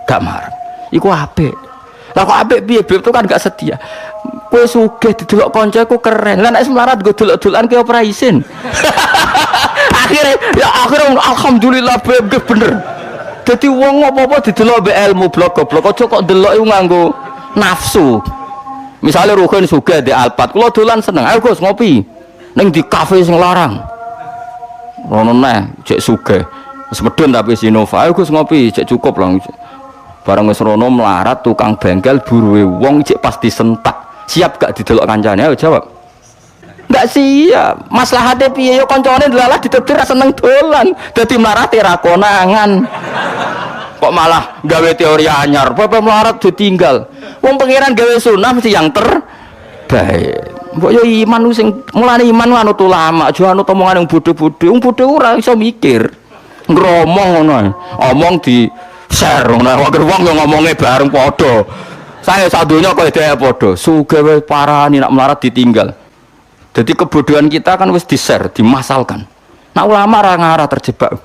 gak marak. Iku apik. Lah kok apik piye? Beb itu kan gak setia. Kowe sugih didelok kancaku keren. Lah nek melarat go delok-delokan ki ora isin. akhirnya alhamdulillah bener. Jadi wong apa-apa didelok mbek ilmu blok-blok aja kok delok iku nganggo nafsu. Misalnya Ruhin sugih di Alphard, kula dolan seneng. Ayo Gus ngopi. Ning di kafe sing larang. Rono neh cek sugih. Wis medun tapi Sinova. Ayo Gus ngopi, cek cukup lah. Bareng wis rono melarat tukang bengkel buruwe wong cek pasti sentak. Siap gak didelok kancane? Ayo jawab. Enggak siap. Maslahate piye yo kancane delalah ditetir seneng dolan. Dadi mlarate ra konangan. Kok malah gawe teori anyar. Bapak melarat ditinggal. Wong pangeran gawe sunah mesti yang terbaik. Mbok yo iman sing mulane iman anut ulama, aja anut omongan yang bodho-bodho. Wong bodho ora iso mikir. Ngromong ngono. Omong di share ngono. Wong yo ngomongnya bareng padha. Saya sadonya kok dhewe padha. Sugih wae parani nak melarat ditinggal. Jadi kebodohan kita kan wis di-share, dimasalkan. Nah ulama ra ngarah terjebak.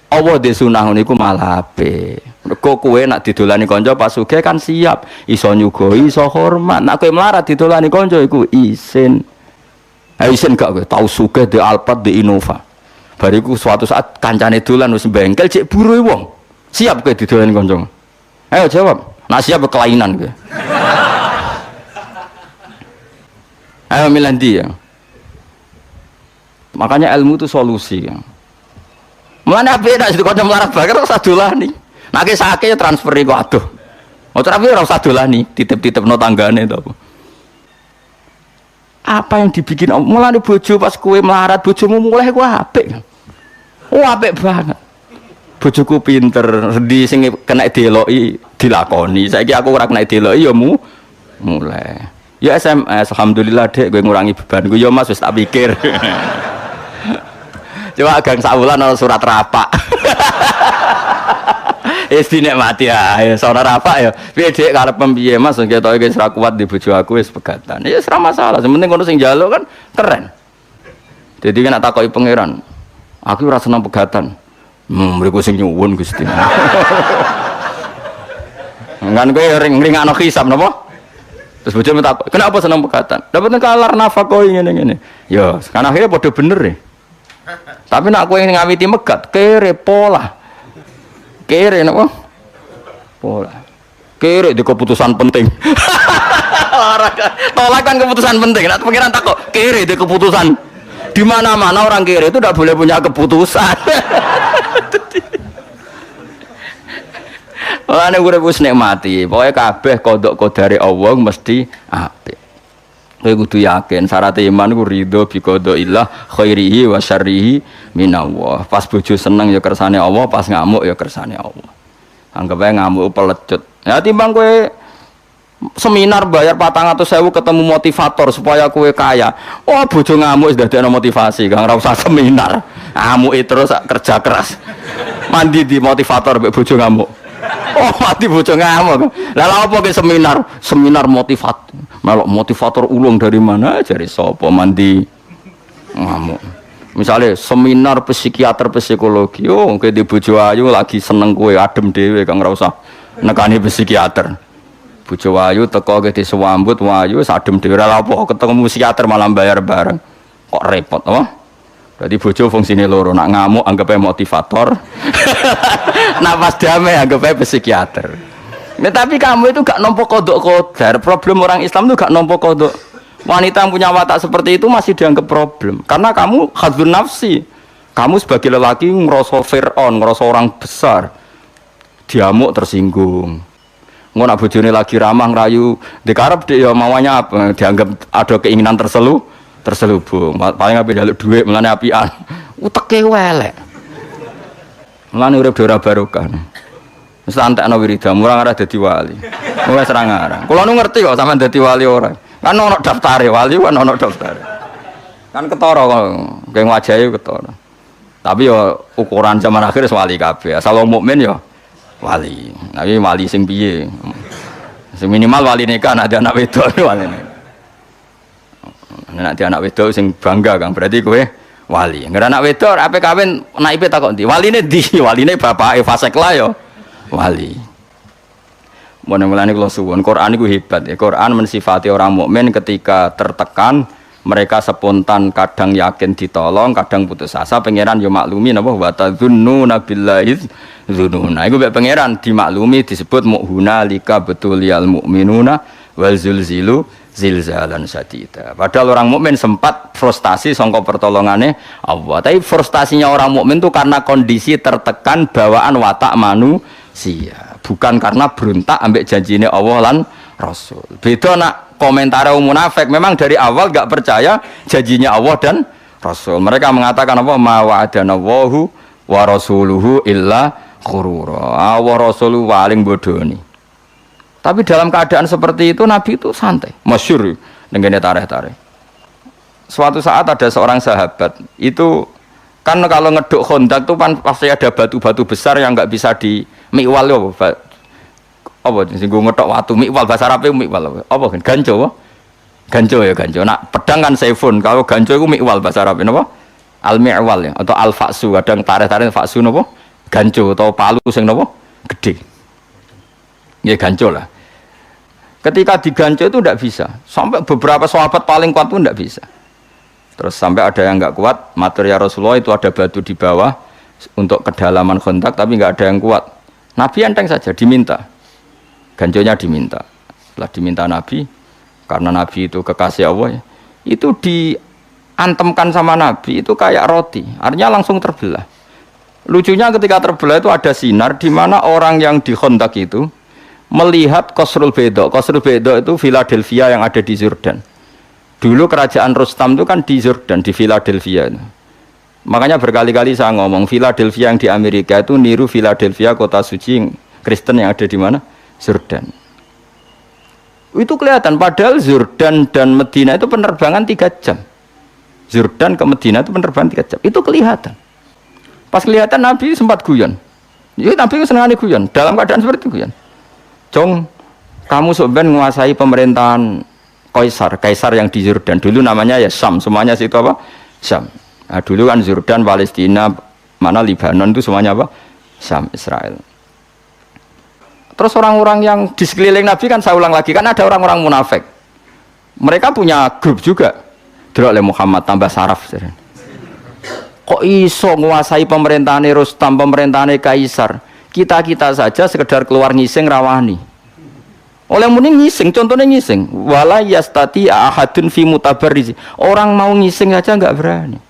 Allah di sunah niku malah apik. Mergo kowe nak didolani kanca pas sugih kan siap, iso nyugoi, iso hormat. Nak kowe melarat didolani kanca iku isin. Ha isin gak kowe tau sugih di Alphard di Innova. Bariku suatu saat kancane dolan wis bengkel cek buruhe wong. Siap kowe didolani kanca. Ayo jawab. Nak siap kelainan kowe. Ayo milih ndi ya. Makanya ilmu itu solusi ya. Mulane ape nek kanca melarat bakar ora usah dolani. Nek sakit transferi kok aduh. Motor ape ora usah dolani, titip-titipno tanggane to. Apa yang dibikin mulane bojo pas kowe melarat bojomu mulai ku apik. Oh apik banget. Bojoku pinter, di sing kena deloki dilakoni. Saiki aku ora kena deloki ya Mulai. Ya SMS, alhamdulillah dek, gue ngurangi beban gue. Ya mas, wis tak pikir. Coba gang saulan ana surat rapak. Wis dinikmati ya, saudara rapak ya. Piye dek karep piye mas, ketoke wis ra kuat di bojo aku wis pegatan. Ya wis ra masalah, sing penting kono sing njaluk kan keren. Jadi kan tak takoki pangeran. Aku ora seneng pegatan. Mriku sing nyuwun Gusti. Kan kowe ring-ringakno hisab napa? Terus bojomu tak, kenapa seneng pegatan? Dapat kalar nafkah ngene-ngene. Ya, kan akhirnya padha bener ya. Tapi nak kowe ngawiti megat, kere pola. Kere napa? Pola. Kere di keputusan penting. Tolak kan keputusan penting. Nak pikiran takok, kere di keputusan. Di mana-mana orang kere itu tidak boleh punya keputusan. Mulane urip wis nikmati, pokoke kabeh kodok kodare Allah mesti apik. Kowe kudu yakin syarat iman ku ridho bi qadaillah khairihi wa syarrihi minallah. Pas bojo seneng ya kersane Allah, pas ngamuk ya kersane Allah. Anggap ae ngamuk pelecut. Ya timbang kowe seminar bayar 400.000 ketemu motivator supaya kowe kaya. Oh bojo ngamuk wis dadekno motivasi, Kang ora usah seminar. Ngamuki terus kerja keras. Mandi di motivator mbek bojo ngamuk. Oh mati bocah ngamuk. Lah lha apa ke seminar motivat. Melok motivator ulung dari mana jare sapa mandi ngamuk. Misalnya seminar psikiater psikologi. Oh ke di bojo ayu lagi seneng kowe adem dhewe Kang ora usah nekani psikiater. Bojo ayu teko ke disambut wayu adem dhewe lha apa ketemu psikiater malah bayar bareng. Kok repot apa? Berarti bojo fungsine loro, nak ngamuk anggapnya motivator. Nak pas damai anggapnya psikiater. Nah, tapi kamu itu gak nampa kodok kodar. Problem orang Islam itu gak nampa kodok. Wanita yang punya watak seperti itu masih dianggap problem. Karena kamu hadzun nafsi. Kamu sebagai lelaki ngerasa Fir'aun, ngerasa orang besar. Diamuk tersinggung. Ngono bojone lagi ramah ngerayu, dikarep dia maunya apa? Dianggap ada keinginan terselubung. Paling ape njaluk dhuwit mulane apian. Uteke welek. Mulane urip ora barokah. Wis antekno wiridan ora dadi wali. Wis ora ngarang. Kula nu ngerti kok sampean dadi wali ora. Kan ono daftare wali kan ono daftare. Kan ketara kok geng wajahe ketara. Tapi yo ukuran zaman akhir wali kabeh. Asal wong mukmin yo wali. Tapi wali sing piye? Sing minimal wali nikah nek anak wedok waline. Nek anak wedok sing bangga Kang, berarti kowe wali. Nggak anak wedok ape kawin naipe takok ndi? Waline ndi? Waline bapake fasik lah ya. Wali. Mulane kula suwun, Quran iku hebat ya. Quran mensifati orang mukmin ketika tertekan, mereka spontan, kadang yakin ditolong, kadang putus asa. Pangeran yo maklumi napa wa tadzunnuna billahi dzununa. Iku mek pangeran dimaklumi disebut mu'hunalika betuliyal mu'minuna wal zulzilu zilzalan sadida. Padahal orang mukmin sempat frustasi sangka pertolongane Allah. Tapi frustasinya orang mukmin itu karena kondisi tertekan bawaan watak manusia, bukan karena berontak ambek janjine Allah lan Rasul. Beda nak komentar munafik, memang dari awal gak percaya janjinya Allah dan Rasul. Mereka mengatakan apa? Ma wa'adanallahu wa rasuluhu illa khurura. Wa rasuluhu paling bodoni. Tapi dalam keadaan seperti itu Nabi itu santai, masyhur dengan tarikh-tarikh. Suatu saat ada seorang sahabat itu kan kalau ngeduk Khandaq itu kan pasti ada batu-batu besar yang nggak bisa di mikwal ya apa singgung ngedok watu mikwal bahasa Arab mikwal apa kan ganjo ya ganjo. Nak pedang kan saifun, kalau ganjo itu mikwal bahasa Arab apa al mikwal ya atau al faksu, kadang tarikh-tarikh faksu napa ganjo atau palu sing napa gede ya ganjo lah. Ketika diganjo itu tidak bisa, sampai beberapa sahabat paling kuat pun tidak bisa. Terus sampai ada yang nggak kuat, matur ya Rasulullah itu ada batu di bawah untuk kedalaman Khandaq, tapi nggak ada yang kuat. Nabi enteng saja diminta, ganjonya diminta. Setelah diminta Nabi, karena Nabi itu kekasih Allah, itu diantemkan sama Nabi itu kayak roti, artinya langsung terbelah. Lucunya ketika terbelah itu ada sinar di mana orang yang di Khandaq itu melihat Qasrul Bayda. Qasrul Bayda itu Philadelphia yang ada di Jordan. Dulu kerajaan Rustam itu kan di Jordan, di Philadelphia. Makanya berkali-kali saya ngomong Philadelphia yang di Amerika itu niru Philadelphia kota suci Kristen yang ada di mana? Jordan. Itu kelihatan, padahal Jordan dan Medina itu penerbangan 3 jam. Jordan ke Medina itu penerbangan 3 jam. Itu kelihatan. Pas kelihatan Nabi sempat guyon. Ya, Nabi senangane guyon. Dalam keadaan seperti itu guyon. Jong, kamu sebenarnya menguasai pemerintahan Kaisar yang di Jordan. Dulu namanya ya Syam. Semuanya situ apa? Syam. Nah, dulu kan Jordan, Palestina, mana Libanon itu semuanya apa? Syam, Israel. Terus orang-orang yang di sekeliling Nabi kan saya ulang lagi, kan ada orang-orang munafik. Mereka punya grup juga. Delok oleh Muhammad tambah saraf. Kok iso menguasai pemerintahan Rustam, pemerintahan Kaisar? Kita saja sekedar keluar ngising rawani. Oleh muni ngising, contohnya ngising. Wala yastati ahadun fi mutabarrizi. Orang mau ngising saja enggak berani.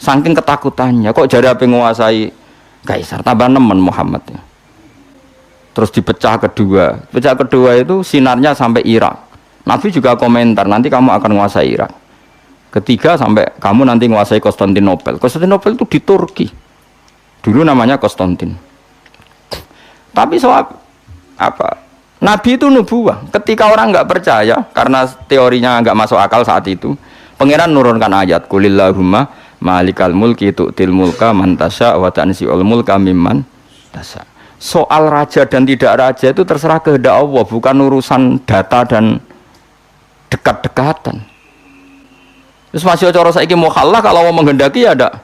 Saking ketakutannya. Kok jadi apa menguasai Kaisar? Tambah nemen Muhammad. Terus dipecah kedua. Pecah kedua itu sinarnya sampai Irak. Nabi juga komentar, nanti kamu akan menguasai Irak. Ketiga sampai kamu nanti menguasai Konstantinopel. Konstantinopel itu di Turki. Dulu namanya Konstantin. Tapi soal apa? Nabi itu nubuah. Ketika orang nggak percaya, karena teorinya nggak masuk akal saat itu, Pangeran nurunkan ayat, Qulillahumma malikal mulki tu'til mulka man tasya wa tanzi'ul mulka mimman tasya. Soal raja dan tidak raja itu terserah kehendak Allah, bukan urusan data dan dekat-dekatan. Terus masih cara saiki mukhallah, kalau mau menghendaki ya ada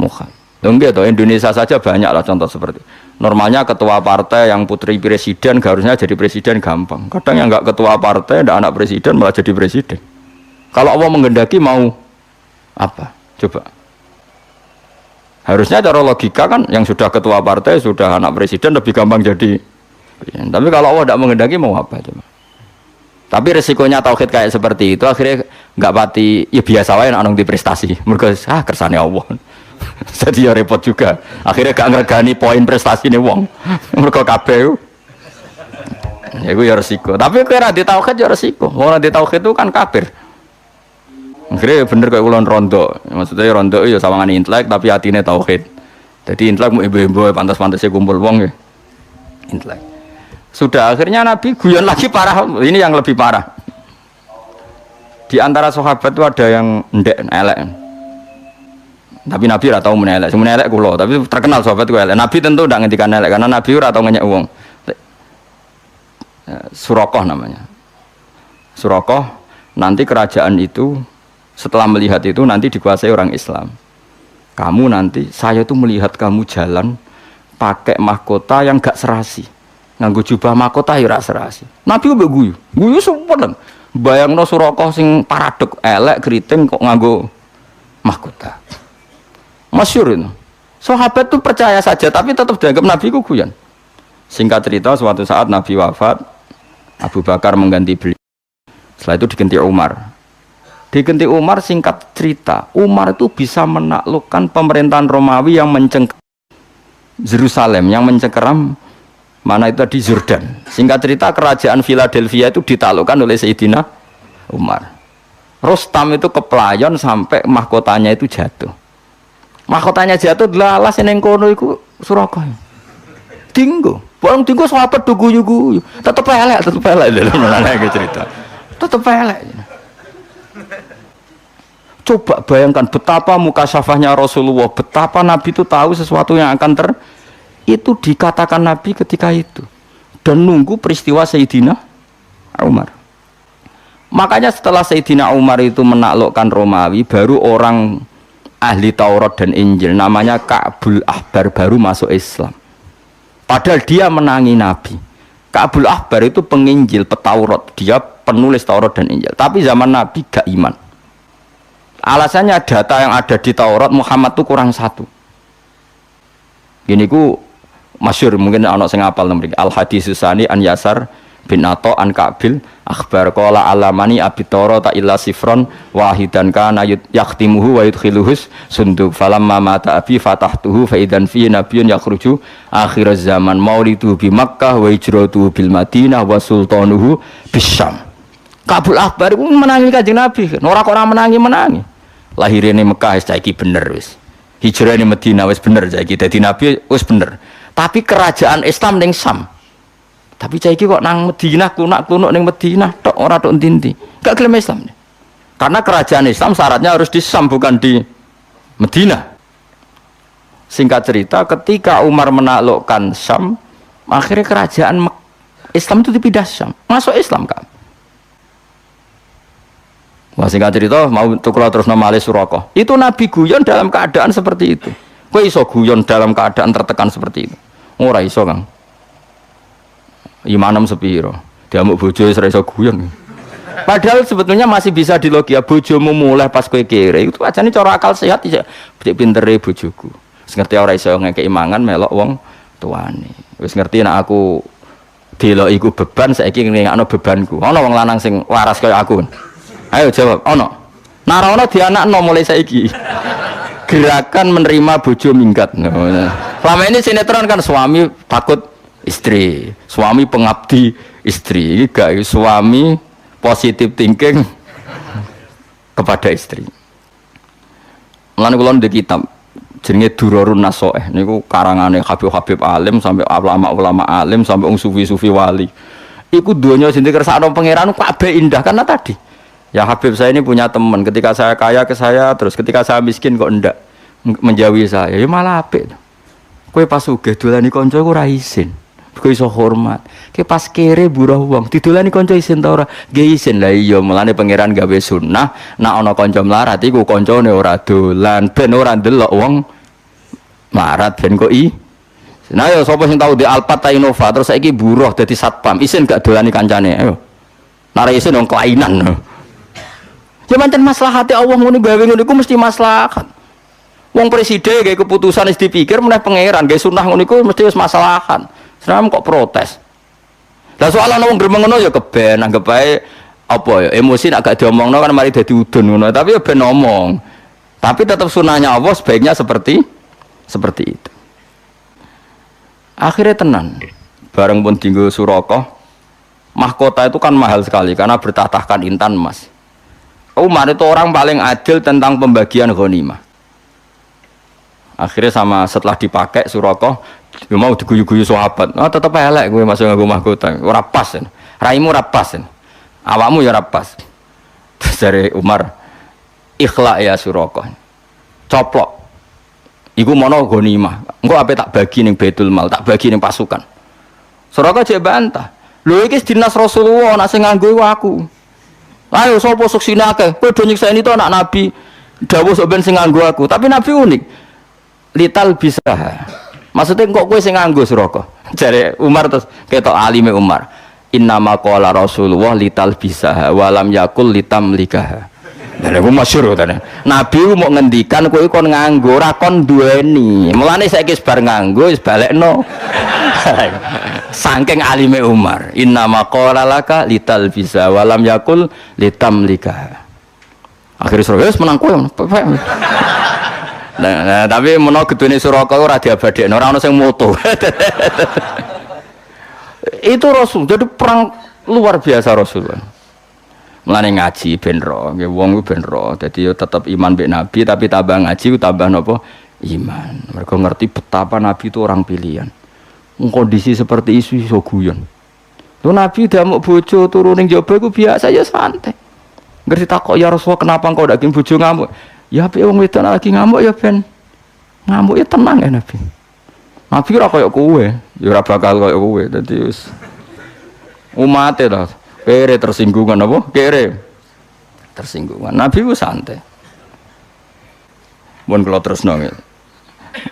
mukhal. Enggak toh, Indonesia saja banyak lah contoh seperti. Normalnya ketua partai yang putri presiden harusnya jadi presiden gampang. Kadang yang enggak ketua partai, enggak anak presiden malah jadi presiden. Kalau Allah menghendaki mau apa? Coba. Harusnya cara logika kan yang sudah ketua partai, sudah anak presiden lebih gampang jadi. Tapi kalau Allah tidak menghendaki mau apa coba? Tapi resikonya tauhid kayak seperti itu akhirnya nggak pati ya biasa wae nek di prestasi. Mergo kersane Allah. Jadi ya repot juga. Akhirnya gak ngregani poin prestasine wong. Mergo kabeh ya iku ya resiko. Tapi kowe ora di tauhid ya resiko. Ora di tauhid itu kan kafir. Akhirnya bener kayak ulon rondo, maksudnya rondo ya sawangan intelek tapi hatinya tauhid. Jadi intelek mau ibu-ibu pantas-pantasnya kumpul wong ya. Intelek. Sudah akhirnya Nabi guyon lagi parah. Ini yang lebih parah. Di antara sahabat itu ada yang ndek elek. Tapi Nabi ora tau menelek, sing menelek kula, tapi terkenal sahabat ku elek. Nabi tentu ndak ngendikan elek karena Nabi ora tau ngenyek wong. Surakoh namanya. Surakoh nanti kerajaan itu setelah melihat itu nanti dikuasai orang Islam. Kamu nanti, saya tuh melihat kamu jalan pakai mahkota yang gak serasi. Nganggo jubah mahkota ya gak serasi. Nabi kok guyu sempurna. Bayangno Surakoh sing paradok elek keriting kok nganggo mahkota. Masyhur itu. Sahabat tuh percaya saja tapi tetap dianggap Nabi ku guyon. Singkat cerita suatu saat Nabi wafat, Abu Bakar mengganti beliau. Setelah itu diganti Umar. Diganti Umar, singkat cerita, Umar itu bisa menaklukkan pemerintahan Romawi yang mencengkeram Yerusalem, yang mencengkeram mana itu di Jordan. Singkat cerita, kerajaan Philadelphia itu ditaklukkan oleh Sayyidina Umar. Rustam itu kepelayon sampai mahkotanya itu jatuh. Mahkotanya jatuh, lalas yang kono itu Surakoh. Dinggo, barang dinggo sahabat do guyu-guyu. Tetep elek dalam cerita. Tetep elek. Coba bayangkan betapa mukasyafahnya Rasulullah, betapa Nabi itu tahu sesuatu yang akan itu dikatakan Nabi ketika itu dan nunggu peristiwa Sayyidina Umar. Makanya setelah Sayyidina Umar itu menaklukkan Romawi, baru orang ahli Taurat dan Injil namanya Ka'bul Ahbar baru masuk Islam. Padahal dia menangi Nabi. Ka'bul Ahbar itu penginjil, petaurat, dia penulis Taurat dan Injil. Tapi zaman Nabi gak iman. Alasannya data yang ada di Taurat Muhammad itu kurang satu. Gini ku masyhur mungkin anak sing hafal mriki. Al hadis Susani an Yasar bin Ato an Ka'bil akhbar qala alamani abi Taurat illa sifron wahidan kana yaqtimuhu wa yudkhiluhus sunduk falamma mata abi fatahtuhu fa idan fi nabiyyun yakhruju akhir zaman maulidu bi Makkah wa hijratuhu bil Madinah wa sultanuhu bisyam. Ka'bul Ahbar itu menangi Kanjeng Nabi. Ora kok ora menangi. Lahirnya Mekah saiki bener wis. Hijrahnya Madinah wis bener saiki. Dadi Nabi wis bener. Tapi kerajaan Islam ning Syam. Tapi cah iki kok nang Madinah klunak-klunuk ning Madinah tok ora tok endi-endi. Gak gelem Islam. Karena kerajaan Islam syaratnya harus di Syam bukan di Madinah. Singkat cerita, ketika Umar menaklukkan Syam, akhirnya kerajaan Islam itu dipindah Syam. Masuk Islam kan? Wah, singkat cerita, mau tukul terus nama Ali Suraqah. Itu Nabi guyon dalam keadaan seperti itu. Kowe iso guyon dalam keadaan tertekan seperti itu? Ora iso, Kang. Imanem sepiro? Diamuk bojo wis ora iso guyon. Padahal sebetulnya masih bisa dilogia bojomu mulai pas kowe kere. Itu ajane cara akal sehat iki pintere bojoku. Wis ngerti ora iso ngekeki mangan melok wong tuane. Wis ngerti nek aku delok iku beban saiki ngekno bebanku. Ana wong lanang sing waras kaya aku. Ayo jawab, ono. Nara ono dianakno mulai saiki. Gerakan menerima bojo minggat. Selama ini sinetron kan suami takut istri, suami pengabdi istri, gak suami positive thinking kepada istri. Mulane kula ndek kitab jenenge Durarun Nasoeh niku karangane Habib alim sampai ulama-ulama alim sampai wong sufi-sufi wali. Iku donya sing dikersakno pangeran kabeh indah karena tadi. Ya Habib saya ini punya teman, ketika saya kaya ke saya, terus ketika saya miskin kok ndak menjauhi saya, ya malah apik. Kowe pas sugih dolani kanca iku ora isin. Kowe iso hormat. Kowe pas kere buruh wong, didolani kanca isin ta ora? Nggih isin. Lah iya, mulane pangeran gawe sunah, nek ana kanca melarat iku kancane ora dolan, ben ora ndelok wong melarat ben kok Nah ya sapa sing tau di Alphard ta Innova terus saiki buruh dadi satpam, isin gak dolani kancane. Ayo. Nek isin wong kelainan. Ya pancen maslahate Allah ngono gawe ngono iku mesti maslahat. Wong presiden gawe keputusan wis dipikir meneh pangeran gawe sunah ngono iku mesti wis maslahat. Senam kok protes. Lah soal ana wong gremeng ngono ya keben anggap ae apa ya emosi nek gak diomongno kan mari dadi udun ngono tapi ya ben ngomong. Tapi tetap sunahnya Allah sebaiknya seperti itu. Akhirnya tenan. Bareng pun dinggo Suraqah. Mahkota itu kan mahal sekali karena bertatahkan intan emas. Umar itu orang paling adil tentang pembagian ghanimah. Akhirnya setelah dipakai Suraqah, mau diguyu-guyu sahabat. Ah tetep elek kowe masuk nganggo mahkota. Ora pas. Raimu ora pas. Awakmu ya ora pas. Terus dari Umar, "Ikhla ya Suraqah." Coplok. Iku mono ghanimah. Engko ape tak bagi ning Baitul Mal, tak bagi ning pasukan. Suraqah jek bantah. Lho iki dinas Rasulullah nek sing nganggo aku. Ayo sapa suksine akeh. Kowe do nyiksa ini to anak Nabi. Dawuh sok ben sing nganggo aku. Tapi Nabi unik. Lital bisa. Maksudnya kok kowe sing nganggo Suraqah. Jare Umar terus ketok alime Umar. Innama qala Rasulullah lital bisa wa lam yakul litamlikah. Lah iku masyhur tenan. Nabi mau ngendikan kowe kon nganggo ora kon duweni. Mulane saiki bar nganggo wis balekno. Saking alime Umar, inna maqala laka lital bisa walam yakul litamlika. Akhirnya Suraqah wis menang kowe. Nah, tapi menawa gedene Suraqah ora diabadekno, ora ana sing moto. Itu Rasul, jadi perang luar biasa Rasulullah. Mulane ngaji ben ro, nggih wong ku ben ro. Dadi yo tetep iman mbek Nabi tapi tambah ngaji tambah napa? Iman. Mereka ngerti betapa Nabi itu orang pilihan. Kondisi seperti isu iso guyon. Lho Nabi damuk bojo turu ning jaba iku biasa ya santai. Ngerti takok ya Rasulullah kenapa engkau ndak bojo ngamuk? Ya apik wong wedok lagi ngamuk ya ben ngamuk ya tenang ya Nabi. Nabi ora koyo kowe, ya ora bakal koyo kowe. Dadi wis umate lah. Kere tersinggungan apa? Kere tersinggungan. Nabi ku santai. Mun kula terusno nggih.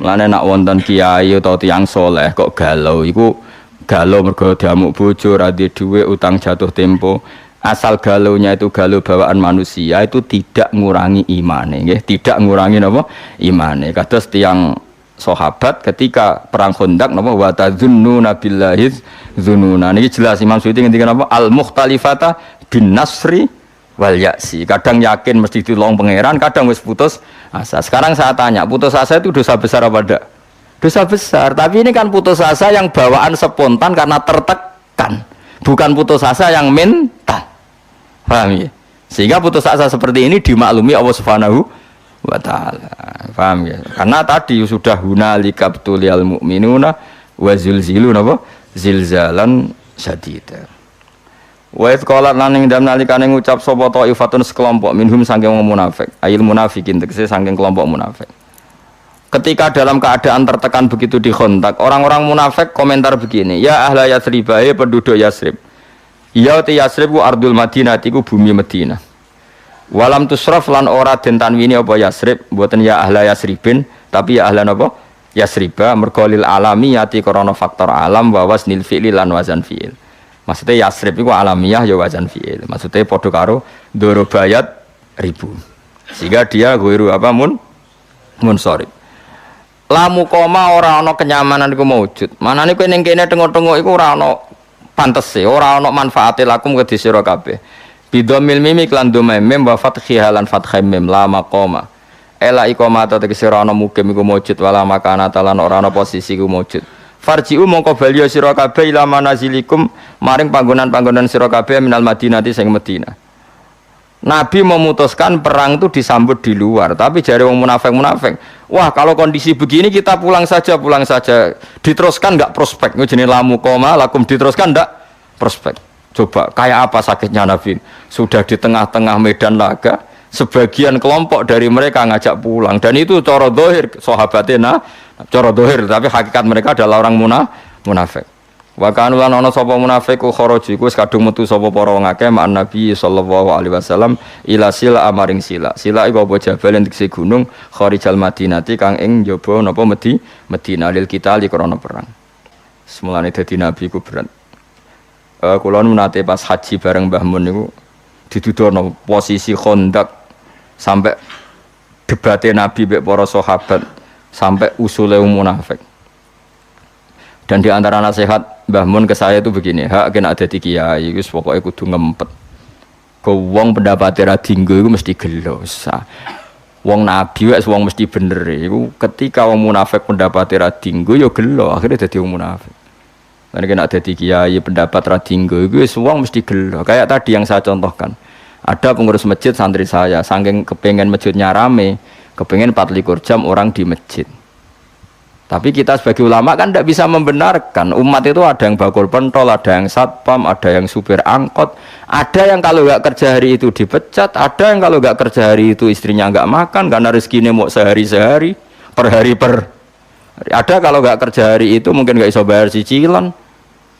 Mulane nak wonten kiai utawa tiyang saleh kok galau iku galau mergo diamuk bojo ora duwe dhuwit utang jatuh tempo. Asal galaunya itu galau bawaan manusia itu tidak ngurangi imane nggih, tidak ngurangi napa? Imane. Kados tiyang sahabat ketika perang Khandaq napa wa tazunnuna billahi dzununa. Niki jelas Imam Suyuti ngendikan apa? Al mukhtalifata bin nasri wal ya'si. Kadang yakin mesti ditolong pangeran, kadang wis putus asa. Sekarang saya tanya, putus asa itu dosa besar apa enggak? Dosa besar, tapi ini kan putus asa yang bawaan spontan karena tertekan, bukan putus asa yang mental. Paham ya? Sehingga putus asa seperti ini dimaklumi Allah Subhanahu wa taala. Paham ya? Karena tadi sudah hunalika btuliyal mu'minuna wa zilziluna apa? Zilzalan syadida. Wa idh qalat lan ing dalem nalikane ngucap sapa ta'ifatun sekelompok minhum saking wong munafik, ayil munafikin tegese saking kelompok munafik. Ketika dalam keadaan tertekan begitu di Khandaq, orang-orang munafik komentar begini, ya ahla Yatsrib, penduduk Yatsrib. Ya ti Yatsrib ku ardul Madinah, iku bumi Madinah. Walam tusraf lan ora den tanwini apa Yatsrib, mboten ya ahla Yatsribin, tapi ya ahla napa? Yatsriba mergo lil alamiyati krana faktor alam wa wasnil fi'li lan wazan fi'il. Maksudnya Yatsrib iku alamiah ya wazan fi'il. Maksudnya padha karo dorobayat ribu. Sehingga dia ghairu apa munsharif. Lamu koma ora ana kenyamanan iku maujud. Manane kowe ning kene tengok-tengok iku ora ana pantese, ora ana manfaate lakum kedhi sira kabeh. Bidomil mim iklan dhamma mim wa fathiha lan fathai mim la maqama. Ela iqamata tegese ora ana mukim iku maujud wala makana talan ora ana posisi iku maujud. Farji'u mongko bali sira kabeh ila manazilikum maring panggonan-panggonan sira kabeh minal Madinati sing Madinah. Nabi memutuskan perang itu disambut di luar, tapi jari wong munafik, wah kalau kondisi begini kita pulang saja, diteruskan nggak prospek, jenis lamu koma, lakum diteruskan nggak prospek. Coba kayak apa sakitnya Nabi? Sudah di tengah-tengah medan laga, sebagian kelompok dari mereka ngajak pulang, dan itu coro dohir sahabatnya, coro dohir, tapi hakikat mereka adalah orang munafik. Wa kanu lan ana sapa munafiku kharaju iku wis kadung metu sapa para wong akeh mak Nabi sallallahu alaihi wasallam ila sila amaring sila. Sila iku apa jabal tegese gunung kharijal Madinati kang ing njaba napa Madinah lil kita li krana perang. Semulane dadi nabi ku berat. Kula nate pas haji bareng Mbah Mun niku didudono posisi Khandaq sampai debate Nabi mek para sahabat sampai usule munafik. Dan di antara nasihat Mbah Mun ke saya itu begini, hak kena ada di kiai, wis pokoknya kudu ngempet. Ke wong pendapat ra dinggo iku mesti gelo. Wong nabi wis wong mesti bener iku ketika wong munafik pendapat ra dinggo ya gelo, akhirnya dadi wong munafik. Lan kena ada di kiai pendapat ra dinggo iku wis wong mesti gelo. Kayak tadi yang saya contohkan. Ada pengurus masjid santri saya, saking kepengen masjidnya rame, kepengen 24 jam orang di masjid. Tapi kita sebagai ulama kan tidak bisa membenarkan. Umat itu ada yang bakul pentol, ada yang satpam, ada yang supir angkot, ada yang kalau nggak kerja hari itu dipecat, ada yang kalau nggak kerja hari itu istrinya nggak makan karena rezekinya mau sehari-sehari, per hari. Ada kalau nggak kerja hari itu mungkin nggak bisa bayar cicilan.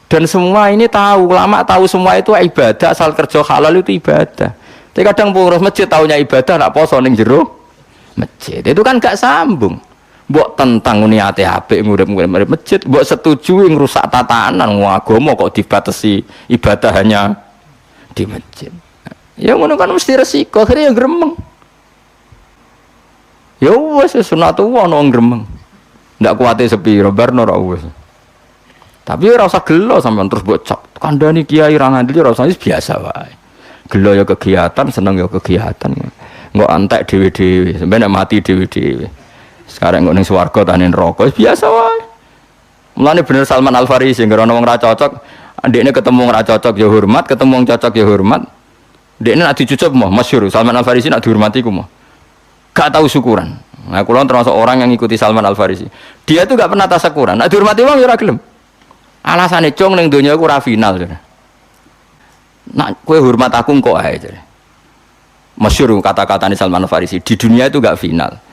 Dan semua ini tahu, ulama tahu semua itu ibadah, asal kerja halal itu ibadah. Tapi kadang pengurus masjid tahunya ibadah, nak poso ning jero masjid. Itu kan nggak sambung. Mbok tentang niate apik ngurip-ngurip masjid, mbok setuju ngrusak tatanan agama kok dibatasi ibadah hanya di masjid. Ya ngono kan mesti resiko, akhirnya ya gremeng. Ya wis sunatullah ono gremeng. Ndak kuwate sepi robarno ra wis. Tapi ora usah gelo sampean terus mbok cap. Kandhani kiai ra ngandel ora usah biasa wae. Gelo ya kegiatan, seneng ya kegiatan. Engko antek dhewe-dhewe, sampeyan mati dhewe-dhewe. Sekarang nggak ning swarga ta ning neraka biasa wae. Mulane bener Salman Al Farisi ngerono wong ra cocok, ndekne ketemu wong ra cocok ya hormat, ketemu wong cocok ya hormat. Ndekne nek dicucup mah masyhur Salman Al Farisi nek dihormati ku mah. Gak tahu syukuran. Nah, kula termasuk orang yang ngikuti Salman Al Farisi. Dia tuh gak pernah tasakuran. Nek dihormati wong ya ora gelem. Alasane cung ning donya iku ora final. Nak kowe hormat aku kok ae jare. Masyhur kata-katane Salman Al Farisi, di dunia itu gak final.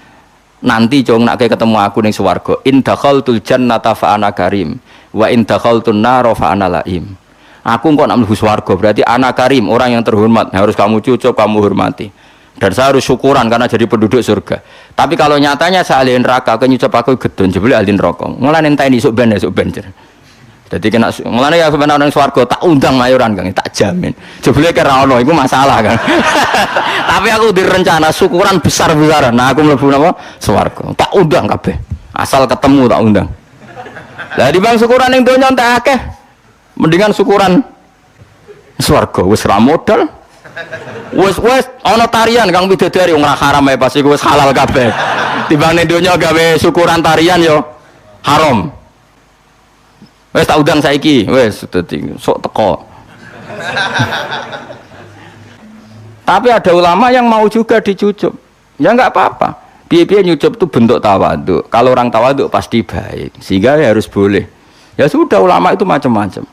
Nanti cung nak ketemu aku ning swarga, in dakhaltul jannata fa ana karim wa in dakhaltun nar fa ana laim. Aku kok nak mlebu swarga berarti ana karim, orang yang terhormat, harus kamu cucuk, kamu hormati. Dan saya harus syukuran karena jadi penduduk surga. Tapi kalau nyatanya saya ahli neraka, nyucap aku gedon jebule ahli neraka. Mulane enteni esuk ben. Jadi kena mulane ya sampeyan nang swarga tak undang mayoran Kang, tak jamin. Jebule kira ono iku masalah kan. Tapi aku direncana syukuran besar-besaran. Nah aku mlebu napa? Swarga. Tak undang kabeh. Asal ketemu tak undang. Lah di bang syukuran ning donya entek akeh. Mendingan syukuran swarga wis ra modal. Wis ana tarian Kang Widodari wong ra haram ae pas iku wis halal kabeh. Timbang ning donya gawe syukuran tarian yo haram. Wes tak udang saiki, wes dadi sok teko. Tapi ada ulama yang mau juga dicucup. Ya enggak apa-apa. Piye-piye nyucup itu bentuk tawaduk. Kalau orang tawaduk pasti baik, sehingga ya harus boleh. Ya sudah ulama itu macam-macam.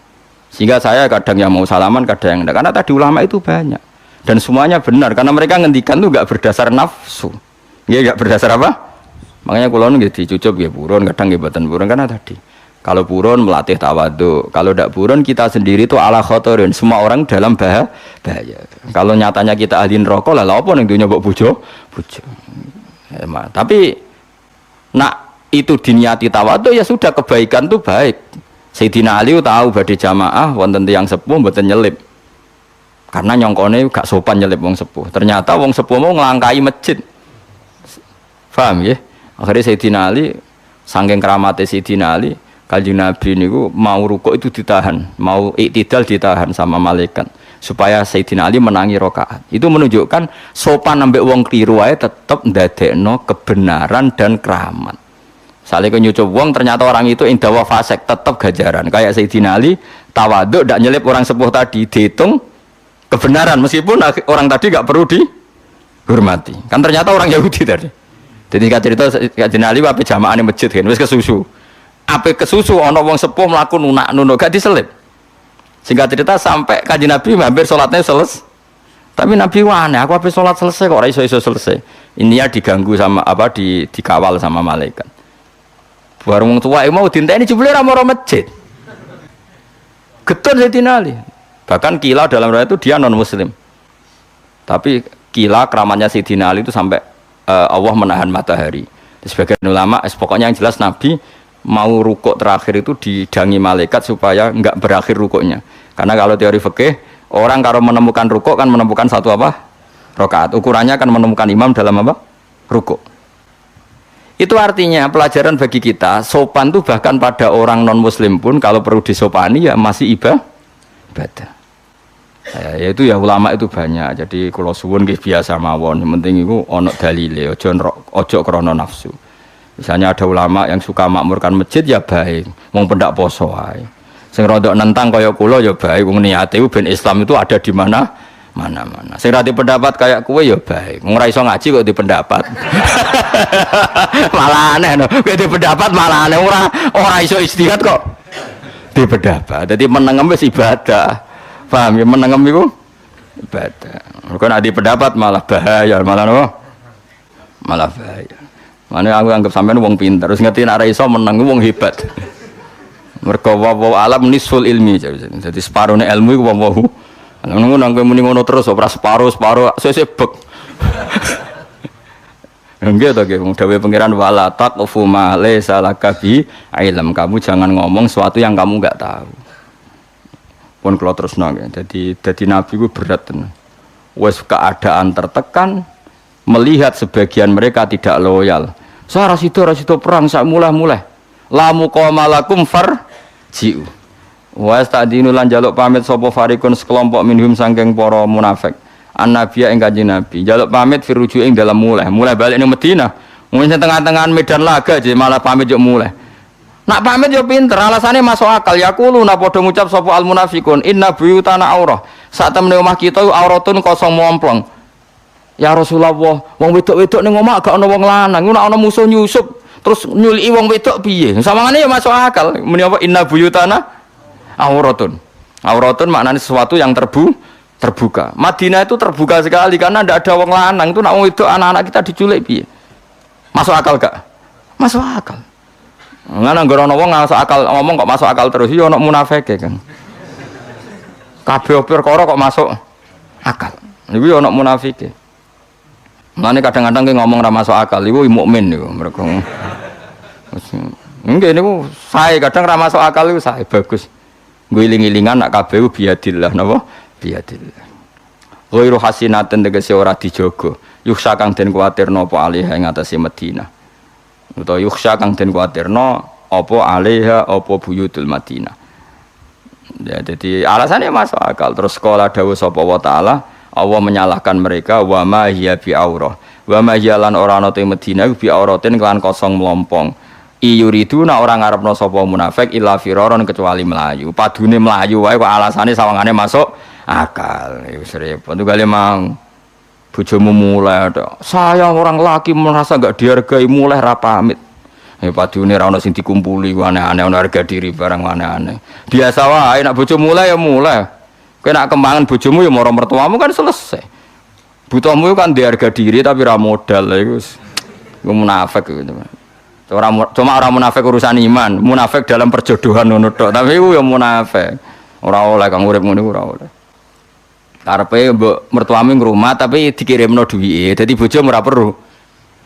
Sehingga saya kadang yang mau salaman, kadang yang enggak. Karena tadi ulama itu banyak dan semuanya benar karena mereka ngendikan tuh enggak berdasar nafsu. Ya enggak berdasar apa? Makanya kula nggih dicucup nggih purun, kadang nggih mboten purun karena tadi kalau purun melatih tawadhu, kalau tidak purun kita sendiri itu ala khotorin, semua orang dalam bahaya. Kalau nyatanya kita ahli neraka lah apa ning dunya mbok bojo. Ya, tapi nak itu diniati tawadhu ya sudah, kebaikan itu baik. Sayyidina Ali tahu badhe jamaah wonten tiyang sepuh mboten nyelip. Karena nyongkone gak sopan nyelip wong sepuh. Ternyata wong sepuh mau nglangkai masjid. Paham ya? Akhirnya Sayyidina Ali saking keramate Sayyidina Ali, Kanjeng Nabi niku mau rukuk itu ditahan, mau iktidal ditahan sama malaikat supaya Sayyidina Ali menangi rakaat. Itu menunjukkan sopan ambek wong kliru wae tetep ndadekno kebenaran dan keramat. Sale ke nyucup wong ternyata orang itu indawa fasek tetep gajaran. Kayak Sayyidina Ali tawaduk ndak nyelip orang sepuh tadi dihitung kebenaran meskipun orang tadi enggak perlu dihormati. Kan ternyata orang Yahudi tadi. Jadi cerita Sayyidina Ali wae jamaahane masjid kan wis kesusu. Ape kesusu ana wong sepuh mlaku nunak-nunuk gak diselip. Singkat cerita sampai Kanjeng Nabi hampir salatnya selesai. Tapi Nabi aneh, aku habis salat selesai kok ora iso selesai. Ini ya diganggu sama apa dikawal sama malaikat. Bareng wong tuwa mau dinteni jebule ra maro masjid. Getun Sayyidina Ali. Bahkan kila dalam riwayat itu dia non muslim. Tapi kila keramatnya Sayyidina Ali itu sampai Allah menahan matahari. Sebagian ulama pokoknya yang jelas Nabi mau rukuk terakhir itu didangi malaikat supaya enggak berakhir rukuknya. Karena kalau teori fikih, orang kalau menemukan rukuk kan menemukan satu apa? Rakaat. Ukurannya kan menemukan imam dalam apa? Rukuk. Itu artinya pelajaran bagi kita, sopan tuh bahkan pada orang non muslim pun kalau perlu disopani ya masih ibadah. Ya itu ya ulama itu banyak. Jadi kalau suwun nggih biasa mawon, yang penting iku ana dalile, aja krana nafsu. Misalnya ada ulama yang suka makmurkan masjid ya baik, wong pendak poso wae. Sing rodok nentang kaya kula ya baik, wong niate ben Islam itu ada di mana-mana. Sing ra pendapat kayak kowe ya baik. Wong ora iso ngaji kok di pendapat. Malah aneh no. Kowe di pendapat malah aneh, ora iso istihad kok di pendapat. Dadi menengem wis ibadah. Paham ya, menengem iku ibadah. Kok nek di pendapat malah bahaya, malah no. Malah bahaya. Mana aku anggap sampean wong pinter, terus ngerti nek ora iso meneng wong hebat. Mergo wa alam nisful ilmi. Jadi separone ilmu iku wa. Ngono nang kowe muni ngono terus ora separo sesuk bek. Nggih to nggih wong dawuh pangeran wala taqfu ma laysa laka bi ilm. Kamu jangan ngomong sesuatu yang kamu enggak tahu. Pun kula terusno nggih. Dadi nabi ku berat tenan. Wis keadaan tertekan, melihat sebagian mereka tidak loyal. Saya rasido perang sak mulai. Lamu qamalakum farji'u. Wa stadinu lan jaluk pamit sapa farikun sekelompok minhum saking para munafik. An-nabiya ing Kanjeng Nabi. Jaluk pamit firuju ing dalam mulai balik ning Madinah. Mungkin tengah-tengahan medan laga aja malah pamit yo mulai. Nak pamit yo pinter, alasane masuk akal. Yaqulu na padha ngucap sapa al munafiqun inna buyutana aurah. Sak temene omah kita auratun kosong momplong. Ya Rasulullah, wong wedok-wedok ning omah gak ana wong lanang, nek ana musuh nyusup terus nyuliki wong wedok piye? Samangane ya masuk akal. Muni apa inna buyutana auratun. Auratun maknanya sesuatu yang terbuka. Madinah itu terbuka sekali karena tidak ada wong lanang. Itu nak wong wedok anak-anak kita diculik piye? Masuk akal gak? Masuk akal. Ngene nggon ana wong masuk akal ngomong kok masuk akal terus ya ana munafike kan. Kabeh perkara kok masuk akal. Niku ya ana munafike. Mulane kadang-kadang ki ngomong ra masuk akal iku mukmin niku mergo. Nggih niku sae kadang ra masuk akal iku sae bagus. Nggo iling-ilingan nak kabeh biadillah napa? Biadillah. Ghairu hasinaten tegese ora dijogo. Yukhsa kang den kuwatirno apa alih ing atase Madinah. Utawa yukhsa kang den kuwatirno apa alaiha apa buyutul Madinah. Ya jadi alasannya masuk akal. Terus sekolah dawuh sapa wa taala Allah menyalahkan mereka wa ma hiya bi aurah. Wa ma hiya lan ora ana te Madinah bi auratin kelan kosong melompong. Iyuriduna orang ngarepno sapa munafik illa firaron kecuali melayu. Padune melayu wae kok alasane sawangane masuk akal. Wis repot kali mang bojomu mulai. Saya orang laki merasa enggak dihargai mulai ra pamit. Padune ra ono sing dikumpuli aneh-aneh ono harga diri barang aneh-aneh. Biasa wae nek bojo mulai ya mulai. Kowe nek kembangan bojomu ya maro mertuamu kan selesai. Butuhmu kan di harga diri tapi ra modal iku munafik gitu. Cuma orang munafik urusan iman, munafik dalam perjodohan ngono tok. Tapi iku ya munafik. Ora oleh kang urip ngono ora oleh. Karepe mbok mertuamu ngrumah tapi dikirimno duwike. Dadi bojomu ora perlu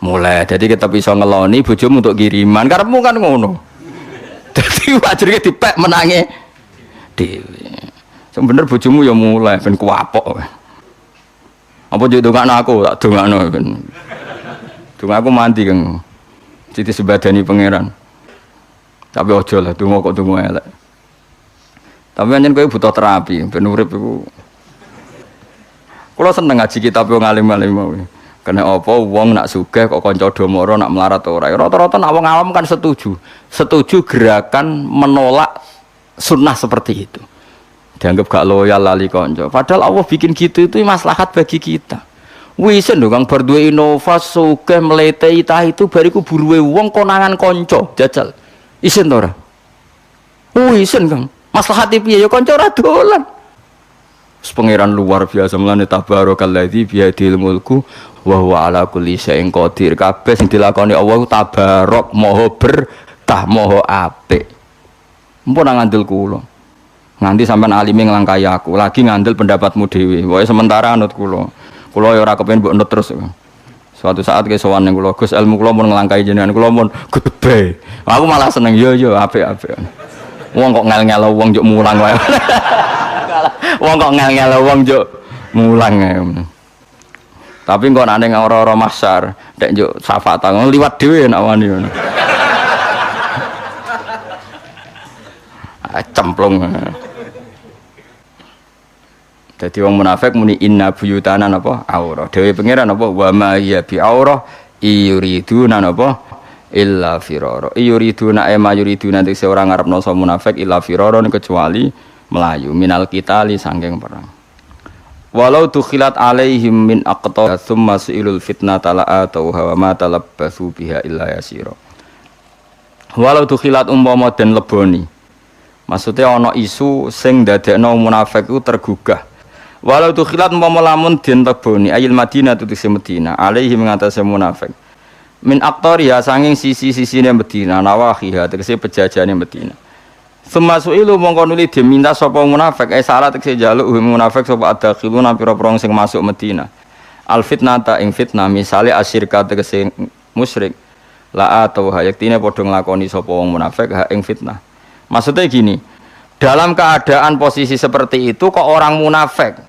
mulai, jadi kita bisa ngeloni bojomu untuk kiriman, karepmu kan ngono. Jadi wajibnya dipek menangi dhewe. Sebener bojomu ya mulai ben kuapok. Apa yo dongakno aku, tak dongakno ben. Dongak aku mandi Kang. Siti sebadani pangeran. Tapi ojo lah donga kok donga elek. Tapi anjen kowe butuh terapi, ben urip iku. Kula seneng ngaji kitab wong alim-alim mau. Kena apa wong nak sugih kok kanca do mara nak melarat ora. Rata-rata nak wong awam kan setuju. Setuju gerakan menolak sunnah seperti itu. Dianggap gak loyal lali kanca. Padahal Allah bikin gitu itu maslahat bagi kita. Wisen lho Kang bar duwe inovasi sugih mlete itah itu bariku buruwe wong konangan kanca jajal. Isin to ora? Wisen Kang. Maslahat piye ya kanca ora dolan. Pangeran luar biasa mulane tabarakalladzi biyadil mulku wa huwa ala kulli syai'in qadir. Kabeh sing dilakoni Allah tabarok maha berkah maha apik. Mumpun ngandel kula. Nganti sampean alime nglangkai aku, lagi ngandel pendapatmu dhewe. Wae sementara anut kula. Kula ya ora kepen mbok nut terus. Suatu saat ke sowan ning kula, Gus ilmu kula mun nglangkai jenengan kula mun gede. Aku malah seneng yo apik-apik. Wong kok ngel-ngel wong njuk mulang wae. Wong kok ngel-ngel wong njuk mulang ae. Tapi kok nek ning ora-ora masar, nek njuk syafaat liwat dhewe nek wani ngono. Cemplung. Dadi wong munafik muni inna buyutana napa aurah. Dewe pangeran napa wa ma ya bi aurah yuriduna napa illa firara. Yuriduna ema yuriduna nek ora ngarepno so munafik illa firara kecuali melayu minal qitali saking perang. Walau tukhilat alaihim min aqta tsumma su'ilul fitnata la atau wa ma talabbasu biha illa yasira. Walau tukhilat umpama den leboni. Maksudnya ana isu sing dadekno munafik ku tergugah. Walau tukhilat umpama lamun den leboni ayil Madinah tutise Madinah alaihim ngatasé munafik. Min aqtariha sanging sisi-sisine Madinah nawahiha tegese pejajane Madinah. Semasuilu mongko nuli diminta sapa munafik salat tegese njaluk munafik sapa adakhiluna pira-pira sing masuk Madinah. Al fitnata ing fitnah misale asyirka tegese musyrik la atau hayaktine padha nglakoni sapa wong munafik ha ing fitnah. Maksudnya gini, dalam keadaan posisi seperti itu kok orang munafik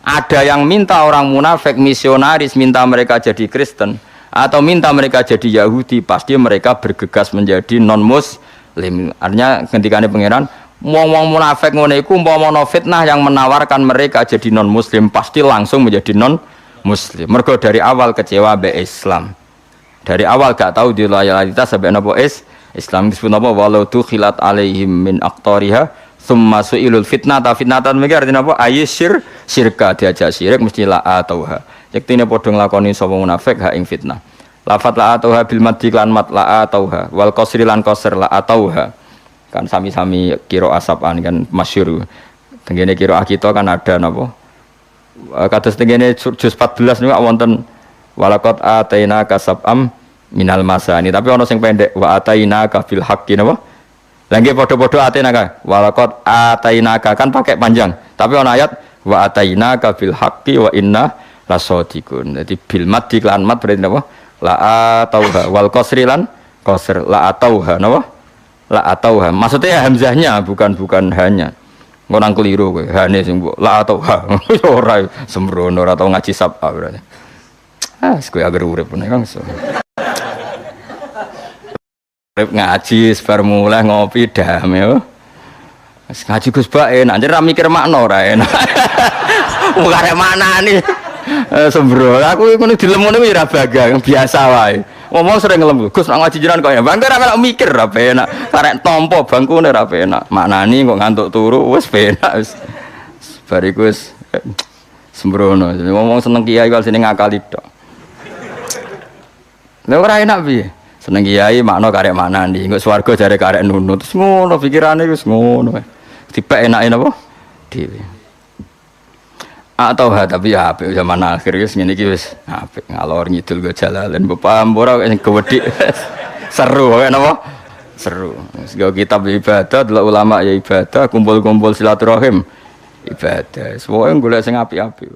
ada yang minta orang munafik misionaris minta mereka jadi Kristen atau minta mereka jadi Yahudi, pasti mereka bergegas menjadi non-muslim. Artinya ketikane pangeran wong-wong munafik ngene iku umpama fitnah yang menawarkan mereka jadi non-muslim pasti langsung menjadi non-muslim. Mergo dari awal kecewa be Islam. Dari awal gak tahu di loyalitas sampai napa Islam disebut apa walau tukhilat alaihim min aqtariha thumma su'ilul fitnata fitnatan mesti artinya apa ayyir syirka diajak syirik mesti la atauha yektine padha nglakoni sapa munafik ha ing fitnah lafat la atauha bil madhi lan mat la atauha wal qasri lan qasr la atauha kan sami-sami kira asapan kan masyhur tengene kira kita kan ada napa kados tengene juz 14 niku wonten walaqad ataina kasabam minal masani tapi ana sing pendek wa atainaka fil haqqi napa lha nggih padha-padha atainaka walaqad atainaka kan pakai panjang tapi ana ayat wa atainaka fil haqqi wa inna lasadiqun dadi bil mad lan mat berarti napa la atauha wal qasri lan qasr la atauha napa la atauha maksudnya hamzahnya bukan hanya ngonang keliru kowe hane sing mbok la atauha ora sembrono ora tau ngaji sab'a berarti kowe agar urip meneh Kang ngaji sebar mulai ngopi damai ngaji Gus Bak enak jadi mikir makna ora enak bukan mana nih sembro aku ini dilemuni ora baga biasa wae ngomong sering ngelem Gus nak ngaji jiran kok ya bangga ora mikir ora enak karek tompo bangkune ora enak maknani kok ngantuk turu wis penak wis bariku wis sembrono ngomong seneng kiai kok sini ngakali tok lha ora enak piye Seneng kiai makna karek manani, engko swarga jare karek nunut. Terus ngono pikirane wis ngono. Tiba enake napa? Dhewe. Atau tapi ya apik zaman akhir wis ngene iki wis apik ngalor ngidul go jalalan mbok paham ora sing gawedhik. Seru kok napa? Seru. Sego kitab ibadah, delok ulama ya ibadah, kumpul-kumpul silaturahim ibadah. Pokoke golek sing apik-apik.